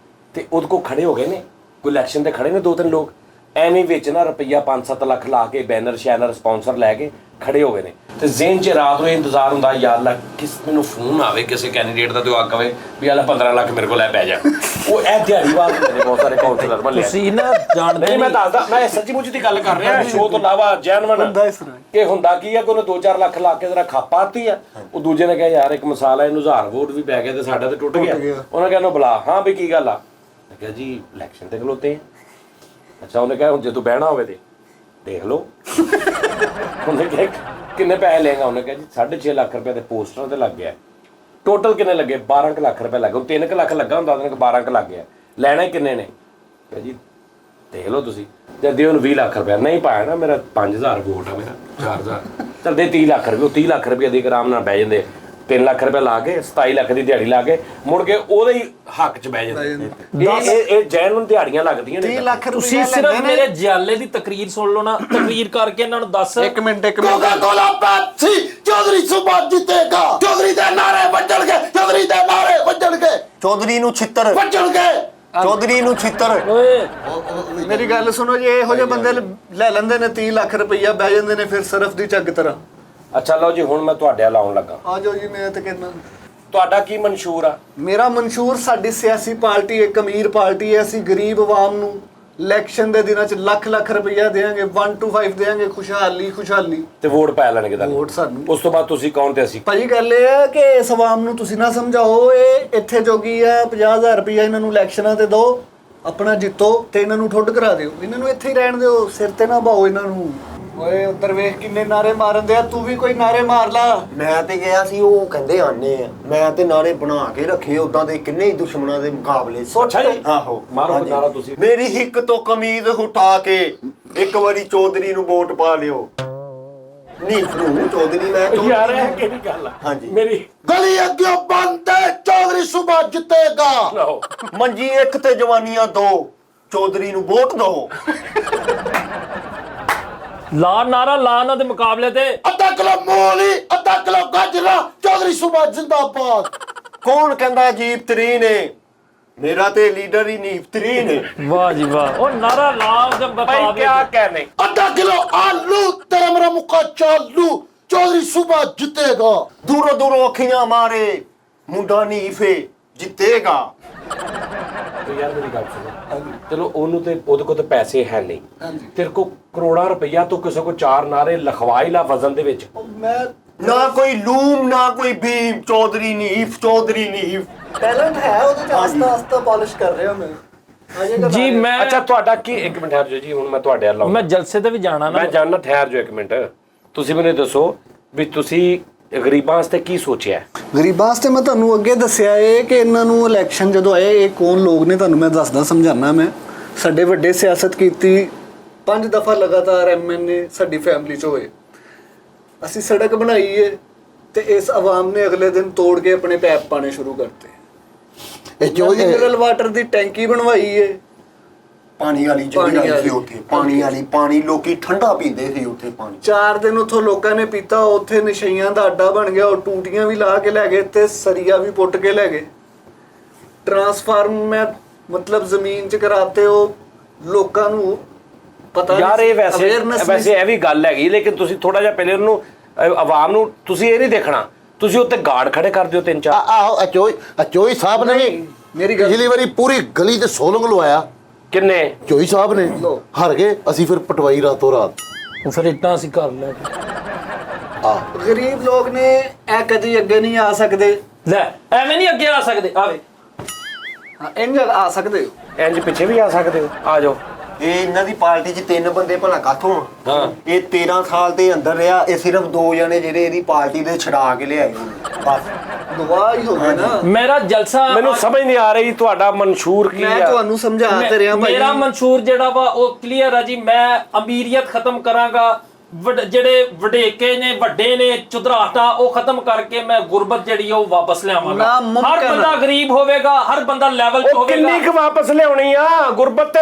ਤੇ ਉਹਦੇ ਕੋਲ ਖੜੇ ਹੋ ਗਏ ਨੇ, ਕੋਈ ਇਲੈਕਸ਼ਨ ਤੇ ਖੜੇ ਨੇ 2-3 ਲੋਕ, ਐਵੇਂ ਵਿੱਚ ਨਾ ਰੁਪਈਆ 5-7 ਲੱਖ ਲਾ ਕੇ ਬੈਨਰ ਸ਼ੈਨਰ ਸਪਾਂਸਰ ਲੈ ਕੇ ਖੜੇ ਹੋ ਗਏ ਨੇ, ਤੇ ਜ਼ਿਹਨ 'ਚ ਰਾਤ ਨੂੰ ਇੰਤਜ਼ਾਰ ਹੁੰਦਾ, ਯਾਰ ਅੱਲਾ ਕਿਸ ਮੈਨੂੰ ਫੋਨ ਆਵੇ ਕਿਸੇ ਕੈਂਡੀਡੇਟ ਦਾ ਤੇ ਉਹ ਆ ਕਵੇ ਵੀ ਆਲਾ 15 ਲੱਖ ਮੇਰੇ ਕੋਲ ਲੈ ਪੈ ਜਾ। ਉਹ ਇਹ ਦਿਹਾੜੀ ਬਾਅਦ ਹੁੰਦੇ ਨੇ ਬਹੁਤ ਸਾਰੇ ਕਾਉਂਸਲਰ ਮੱਲੇ। ਤੁਸੀਂ ਨਾ ਜਾਣਦੇ ਨਹੀਂ, ਮੈਂ ਦੱਸਦਾ, ਮੈਂ ਸੱਚੀ ਮੁੱਚੀ ਦੀ ਗੱਲ ਕਰ ਰਿਹਾ ਸ਼ੋਅ ਤੋਂ ਇਲਾਵਾ। ਜੈਨਵਨ ਹੁੰਦਾ ਇਸ ਤਰ੍ਹਾਂ ਕਿ ਹੁੰਦਾ ਕੀ ਆ ਕਿ ਉਹਨੇ 2-4 ਲੱਖ ਲਾ ਕੇ ਜ਼ਰਾ ਖਾਪਾਤੀ ਆ। ਉਹ ਦੂਜੇ ਨੇ ਕਿਹਾ ਯਾਰ ਇੱਕ ਮਿਸਾਲ ਹੈ, ਇਹਨੂੰ 1000 ਵੋਟ ਵੀ ਪੈ ਗਿਆ ਤੇ ਸਾਡਾ ਤੇ ਟੁੱਟ ਗਿਆ। ਉਹਨੇ ਕਿਹਾ ਇਹਨੂੰ ਬੁਲਾ। ਹਾਂ ਵੀ ਕੀ ਗੱਲ ਆ? ਮੈਂ ਕਿਹਾ ਜੀ ਇਲੈਕਸ਼ਨ ਤੇ ਖਲੋਤੇ ਆ। ਅੱਛਾ, ਉਹਨੇ ਕਿਹਾ ਹੁਣ ਜੇ ਤੂੰ ਬਹਿਣਾ ਹੋਵੇ ਤੇ ਦੇਖ ਲਓ। ਉਹਨੇ ਕਿਹਾ ਕਿੰਨੇ ਪੈਸੇ ਲਏਗਾ? ਉਹਨੇ ਕਿਹਾ ਜੀ 6.5 ਲੱਖ ਰੁਪਏ ਦੇ ਪੋਸਟਰਾਂ ਤੇ ਲੱਗ ਗਿਆ। ਟੋਟਲ ਕਿੰਨੇ ਲੱਗੇ? 12 ਲੱਖ ਰੁਪਏ ਲੱਗੇ। 3 ਲੱਖ ਲੱਗਾ ਹੁੰਦਾ, ਉਹਨੇ 12 ਲੱਗ ਗਿਆ। ਲੈਣਾ ਕਿੰਨੇ ਨੇ? ਕਿਹਾ ਜੀ ਦੇਖ ਲਓ ਤੁਸੀਂ। ਜਦ ਦੇ ਉਹਨੂੰ 20 ਲੱਖ ਰੁਪਏ ਨਹੀਂ ਪਾਇਆ ਨਾ, ਮੇਰਾ 5000 ਵੋਟ ਆ, ਮੇਰਾ 4000 ਚੱਲ ਦੇ 30 ਲੱਖ ਰੁਪਏ। ਉਹ 30 ਲੱਖ ਰੁਪਏ ਦੇ ਕੇ ਆਰਾਮ ਨਾਲ ਬਹਿ ਜਾਂਦੇ। 3 ਲੱਖ ਰੁਪਏ ਲਾ ਕੇ 27 ਲੱਖ ਦੀ ਦਿਹਾੜੀ ਲਾ ਕੇ ਮੁੜ ਕੇ ਉਹਦੇ ਹੀ ਹੱਕ 'ਚ ਬਹਿ ਜਾਂਦੇ। ਇਹ ਜੈਨੂਨ ਦਿਹਾੜੀਆਂ ਲੱਗਦੀਆਂ ਨੇ। 30 ਲੱਖ ਤੁਸੀਂ ਰੁਪਈਆ ਸਿਰਫ ਲੈਂਦੇ ਮੇਰੇ ਨੇ। ਜਿਆਲੇ ਦੀ ਤਕਰੀਰ ਸੁਣ ਲਓ ਨਾ, ਤਕਰੀਰ ਕਰਕੇ ਇਹਨਾਂ ਨੂੰ ਦੱਸ। ਇੱਕ ਮਿੰਟ ਕੋਕਾ ਕੋਲਾ ਪੈਪਸੀ, ਚੌਧਰੀ ਸੁਬਾ ਜਿੱਤੇਗਾ, ਚੌਧਰੀ ਦੇ ਨਾਰੇ ਵੱਜਣਗੇ, ਚੌਧਰੀ ਦੇ ਨਾਰੇ ਵੱਜਣਗੇ, ਚੌਧਰੀ ਨੂੰ ਛਿੱਤਰ। ਵੱਜਣਗੇ। ਚੌਧਰੀ ਨੂੰ ਛਿੱਤਰ। ਓਏ ਮੇਰੀ ਗੱਲ ਸੁਣੋ ਜੀ, ਇਹੋ ਜਿਹੇ ਬੰਦੇ ਲੈ ਲੈਂਦੇ ਨੇ 30 ਲੱਖ ਰੁਪਈਆ, ਬਹਿ ਜਾਂਦੇ ਨੇ ਫਿਰ ਸਰਫ ਦੀ ਝੱਗ ਤਰ੍ਹਾਂ। ਅੱਛਾ ਲਓ ਜੀ, ਹੁਣ ਮੈਂ ਤੁਹਾਡੇ ਨਾਲ ਆਉਣ ਲੱਗਾ। ਆ ਜਾਓ ਜੀ, ਮੈਂ ਤਾਂ ਕਹਿੰਦਾ ਤੁਹਾਡਾ ਕੀ ਮਨਸ਼ੂਰ ਆ? ਮੇਰਾ ਮਨਸ਼ੂਰ, ਸਾਡੀ ਸਿਆਸੀ ਪਾਰਟੀ ਇੱਕ ਅਮੀਰ ਪਾਰਟੀ ਹੈ। ਅਸੀਂ ਗਰੀਬ ਆਵਾਮ ਨੂੰ ਇਲੈਕਸ਼ਨ ਦੇ ਦਿਨਾਂ 'ਚ ਲੱਖ ਰੁਪਈਆ ਦੇਵਾਂਗੇ, 1 to 5 ਦੇਵਾਂਗੇ, ਖੁਸ਼ਹਾਲੀ। ਤੇ ਵੋਟ ਪੈ ਲੈਣਗੇ ਤੁਹਾਨੂੰ। ਵੋਟ ਸਾਨੂੰ। ਉਸ ਤੋਂ ਬਾਅਦ ਤੁਸੀਂ ਕੌਣ ਤੇ ਅਸੀਂ? ਭਾਜੀ ਗੱਲ ਇਹ ਹੈ ਕਿ ਇਸ ਆਵਾਮ ਨੂੰ ਤੁਸੀਂ ਨਾ ਸਮਝਾਓ, ਇਹ ਇੱਥੇ ਜੋਗੀ ਹੈ। 50,000 ਰੁਪਈਆ ਇਹਨਾਂ ਨੂੰ ਇਲੈਕਸ਼ਨਾਂ ਤੇ ਦਿਓ, ਆਪਣਾ ਜਿੱਤੋ ਤੇ ਇਹਨਾਂ ਨੂੰ ਠੁੱਡ ਕਰਾ ਦਿਓ। ਇਹਨਾਂ ਨੂੰ ਇੱਥੇ ਹੀ ਰਹਿਣ ਦਿਓ, ਸਿਰ ਤੇ ਨਾ ਬਾਓ ਇਹਨਾਂ ਨੂੰ। ਓਏ ਉੱਧਰ ਵੇਖ ਕਿੰਨੇ ਨਾਰੇ ਮਾਰਨ ਦੇ ਆ, ਤੂੰ ਵੀ ਕੋਈ ਨਾਰੇ ਮਾਰ ਲਾ। ਮੈਂ ਤੇ ਗਿਆ ਸੀ, ਉਹ ਕਹਿੰਦੇ ਆਨੇ ਆ। ਮੈਂ ਤੇ ਨਾਰੇ ਬਣਾ ਕੇ ਰੱਖੇ ਉਦਾਂ ਦੇ ਕਿੰਨੇ ਹੀ ਦੁਸ਼ਮਣਾਂ ਦੇ ਮੁਕਾਬਲੇ। ਅੱਛਾ ਜੀ। ਆਹੋ, ਮਾਰੋ ਹਾਂਜੀ। ਨਾਰਾ ਤੁਸੀਂ। ਮੇਰੀ ਹਿੱਕ ਤੋਂ ਕਮੀਜ਼ ਉਠਾ ਕੇ ਇੱਕ ਵਾਰੀ ਚੌਧਰੀ ਨੂੰ ਵੋਟ ਪਾ ਲਿਓ। ਨਹੀਂ ਫਰੂ ਚੌਧਰੀ, ਮੈਂ ਯਾਰ ਇਹ ਕਿਹੜੀ ਗੱਲ ਆ? ਹਾਂਜੀ। ਮੇਰੀ ਗਲੀ ਅੱਗੇ ਬੰਦ ਹੈ, ਚੌਧਰੀ ਸੁਬਾ ਜਿੱਤੇਗਾ। ਲਓ ਮੰਜੀ ਇੱਕ ਤੇ ਜਵਾਨੀਆਂ ਦੋ, ਚੌਧਰੀ ਨੂੰ ਵੋਟ ਦਿਓ। ਲਾ ਨਾਰਾ ਲਾ ਉਹਨਾਂ ਦੇ ਮੁਕਾਬਲੇ ਤੇ। ਅੱਧਾ ਕਿਲੋ ਮੂਲੀ, ਅੱਧਾ ਕਿਲੋ ਗਾਜਰਾਂ, ਚੌਧਰੀ ਸੂਬਾ ਜਿੰਦਾਬਾਦ। ਕੌਣ ਕਹਿੰਦਾ ਅਜੀਬ ਤਰੀਨ ਹੈ? ਮੇਰਾ ਤੇ ਲੀਡਰ ਹੀ ਨੀਫ ਤਰੀਨ ਹੈ। ਵਾਹ ਜੀ ਵਾਹ, ਉਹ ਨਾਰਾ ਲਾਲ ਜਬ ਭਾਈ ਬਤਾ ਕਿਆ कहने ਅੱਧਾ ਕਿਲੋ ਆਲੂ, ਤੇਰਾ ਮੇਰਾ ਮੁੱਕਾ ਚਾਲੂ, ਚੌਧਰੀ ਸੂਬਾ ਜਿੱਤੇਗਾ। ਦੂਰੋਂ ਦੂਰੋਂ ਅੱਖੀਆਂ ਮਾਰੇ, ਮੁੰਡਾ ਨੀਫ ਹੈ, ਜਿੱਤੇਗਾ। तो यार मेरी गल सुनो, चलो ओनू ते ओदे को तो पैसे है नहीं, तेरे को करोड़ा रुपया तो किसी को चार नारे लखवाई ला वजन दे विच। ਮੈਂ ਨਾ ਕੋਈ ਲੂਮ ਨਾ ਕੋਈ ਬੀਮ, ਚੌਧਰੀ ਨੀਫ, ਚੌਧਰੀ ਨੀਫ। ਟੈਲੈਂਟ ਹੈ ਉਹਦੇ ਚ, ਆਸਤਾ ਆਸਤਾ ਪਾਲਿਸ਼ ਕਰ ਰਿਹਾ ਮੈਂ ਅਜੇ ਕਰ ਜੀ ਮੈਂ अच्छा ਤੁਹਾਡਾ ਕੀ, ਇੱਕ ਮਿੰਟ ਠਹਿਰ ਜਾਓ ਜੀ, ਹੁਣ ਮੈਂ ਤੁਹਾਡੇ ਵੱਲ ਆਉਂਦਾ। ਮੈਂ ਜਲਸੇ ਤੇ ਵੀ ਜਾਣਾ ਨਾ। ਮੈਂ ਜਾਣਨਾ, ਠਹਿਰ ਜਾਓ ਇੱਕ ਮਿੰਟ। ਤੁਸੀਂ ਮੈਨੂੰ ਦੱਸੋ ਵੀ ਤੁਸੀਂ ਗਰੀਬਾਂ ਵਾਸਤੇ ਕੀ ਸੋਚਿਆ ਹੈ? ਗਰੀਬਾਂ ਵਾਸਤੇ ਮੈਂ ਤੁਹਾਨੂੰ ਅੱਗੇ ਦੱਸਿਆ ਏ ਕਿ ਇਹਨਾਂ ਨੂੰ ਇਲੈਕਸ਼ਨ ਜਦੋਂ ਆਏ, ਇਹ ਕੌਣ ਲੋਕ ਨੇ ਤੁਹਾਨੂੰ ਮੈਂ ਦੱਸਦਾ ਸਮਝਾਣਾ। ਮੈਂ ਸਾਡੇ ਵੱਡੇ ਸਿਆਸਤ ਕੀਤੀ, 5 ਦਫਾ ਲਗਾਤਾਰ ਐਮਐਨਏ ਸਾਡੀ ਫੈਮਿਲੀ ਚ ਹੋਏ। ਅਸੀਂ ਸੜਕ ਬਣਾਈ ਏ ਤੇ ਇਸ ਆਵਾਮ ਨੇ ਅਗਲੇ ਦਿਨ ਤੋੜ ਕੇ ਆਪਣੇ ਪੈਪ ਪਾਣੇ ਸ਼ੁਰੂ ਕਰਤੇ। ਇਹ ਜੋ ਮਿਨਰਲ ਵਾਟਰ ਦੀ ਟੈਂਕੀ ਬਣਵਾਈ ਏ, ਪਾਣੀ ਵਾਲੀ ਪਾਣੀ ਜਿਹੜੀ ਵਾਲੀ। ਸੀ ਉੱਥੇ, ਪਾਣੀ ਵਾਲੀ, ਪਾਣੀ ਲੋਕੀ ਠੰਡਾ ਪੀਂਦੇ ਸੀ ਉੱਥੇ ਪਾਣੀ। 4 ਦਿਨ ਉੱਥੋਂ ਲੋਕਾਂ ਨੇ ਪੀਤਾ, ਉੱਥੇ ਨਸ਼ਈਆਂ ਦਾ ਅੱਡਾ ਬਣ ਗਿਆ। ਉਹ ਟੂਟੀਆਂ ਵੀ ਲਾ ਕੇ ਲੈ ਗਏ ਤੇ ਸਰੀਆ ਵੀ ਪੁੱਟ ਕੇ ਲੈ ਗਏ। ਟਰਾਂਸਫਾਰਮ ਮੈਂ ਮਤਲਬ ਜ਼ਮੀਨ 'ਚ ਕਰਾਤੇ, ਉਹ ਲੋਕਾਂ ਨੂੰ ਪਤਾ ਯਾਰ ਇਹ ਵੈਸੇ awareness ਵੈਸੇ ਇਹ ਵੀ ਗੱਲ ਹੈਗੀ, ਲੇਕਿਨ ਤੁਸੀਂ ਥੋੜਾ ਜਿਹਾ ਪਹਿਲੇ ਉਹਨੂੰ ਆਵਾਮ ਨੂੰ ਤੁਸੀਂ ਇਹ ਨਹੀਂ ਦੇਖਣਾ, ਤੁਸੀਂ ਉੱਤੇ ਗਾਰਡ ਖੜੇ ਕਰ ਦਿਓ 3-4। ਆਹੋ ਅਚੋਈ ਸਾਹਿਬ ਨੇ ਮੇਰੀ ਗੱਲ ਪਿਛਲੀ ਵਾਰੀ ਪੂਰੀ ਗਲੀ ਤੇ ਸੋਲੰਗ ਲਵਾਇਆ। ਕਿੰਨੇ? ਚੋਈ ਸਾਹਿਬ ਨੇ ਹਾਰ ਗਏ, ਅਸੀਂ ਫਿਰ ਪਟਵਾਈ ਰਾਤੋਂ ਰਾਤ। ਉਹ ਫਿਰ ਇੱਟਾਂ ਅਸੀਂ ਕਰ ਲੈ ਗਰੀਬ ਲੋਕ ਨੇ ਇਹ ਕਦੀ ਅੱਗੇ ਨਹੀਂ ਆ ਸਕਦੇ। ਲੈ ਐਵੇਂ ਨਹੀਂ ਅੱਗੇ ਆ ਸਕਦੇ। ਆਵੇ ਹਾਂ, ਇੰਜ ਆ ਸਕਦੇ ਹੋ। ਇੰਜ ਪਿੱਛੇ ਵੀ ਆ ਸਕਦੇ ਹੋ, ਆ ਜਾਓ। ਇਹ ਇਹਨਾਂ ਦੀ ਪਾਰਟੀ 'ਚ 3 ਬੰਦੇ ਭਲਾ ਕਾਥੋਂ ਆ? ਹਾਂ। ਇਹ 13 ਸਾਲ ਦੇ ਅੰਦਰ ਰਿਹਾ, ਇਹ ਸਿਰਫ 2 ਜਣੇ ਜਿਹੜੇ ਇਹਦੀ ਪਾਰਟੀ ਦੇ ਛਡਾ ਕੇ ਲਿਆਏ ਹੋਣੇ ਬਸ। ਗਵਾਹ ਹੀ ਹੋ ਗਏ ਨਾ। ਮੇਰਾ ਜਲਸਾ ਮੈਨੂੰ ਸਮਝ ਨਹੀਂ ਆ ਰਹੀ ਤੁਹਾਡਾ ਮਨਸ਼ੂਰ ਕੀ ਮੈਂ ਆ। ਤੁਹਾਨੂੰ ਸਮਝਾ ਤੇ ਰਿਹਾ ਭਾਈ। ਮੇਰਾ ਮਨਸ਼ੂਰ ਜਿਹੜਾ ਵਾ ਉਹ ਕਲੀਅਰ ਆ ਜੀ। ਮੈਂ ਅਮੀਰੀਅਤ ਖਤਮ ਕਰਾਂਗਾ, ਜਿਹੜੇ ਵਡੇਕੇ ਨੇ, ਵੱਡੇ ਨੇ, ਚੁਦਰਾਹਟਾ, ਉਹ ਖਤਮ ਕਰਕੇ ਮੈਂ ਗੁਰਬਤ ਜਿਹੜੀ ਉਹ ਵਾਪਸ ਲਿਆਵਾਂਗਾ। ਨਾਮੁਮਕਿਨ ਹਰ ਬੰਦਾ ਗਰੀਬ ਹੋਵੇਗਾ, ਹਰ ਬੰਦਾ ਲੈਵਲ 'ਚ ਉਹ ਹੋਵੇਗਾ। ਕਿੰਨੀ ਕੁ ਵਾਪਸ ਲਿਆਉਣੀ ਆ? ਗੁਰਬਤ ਤੇ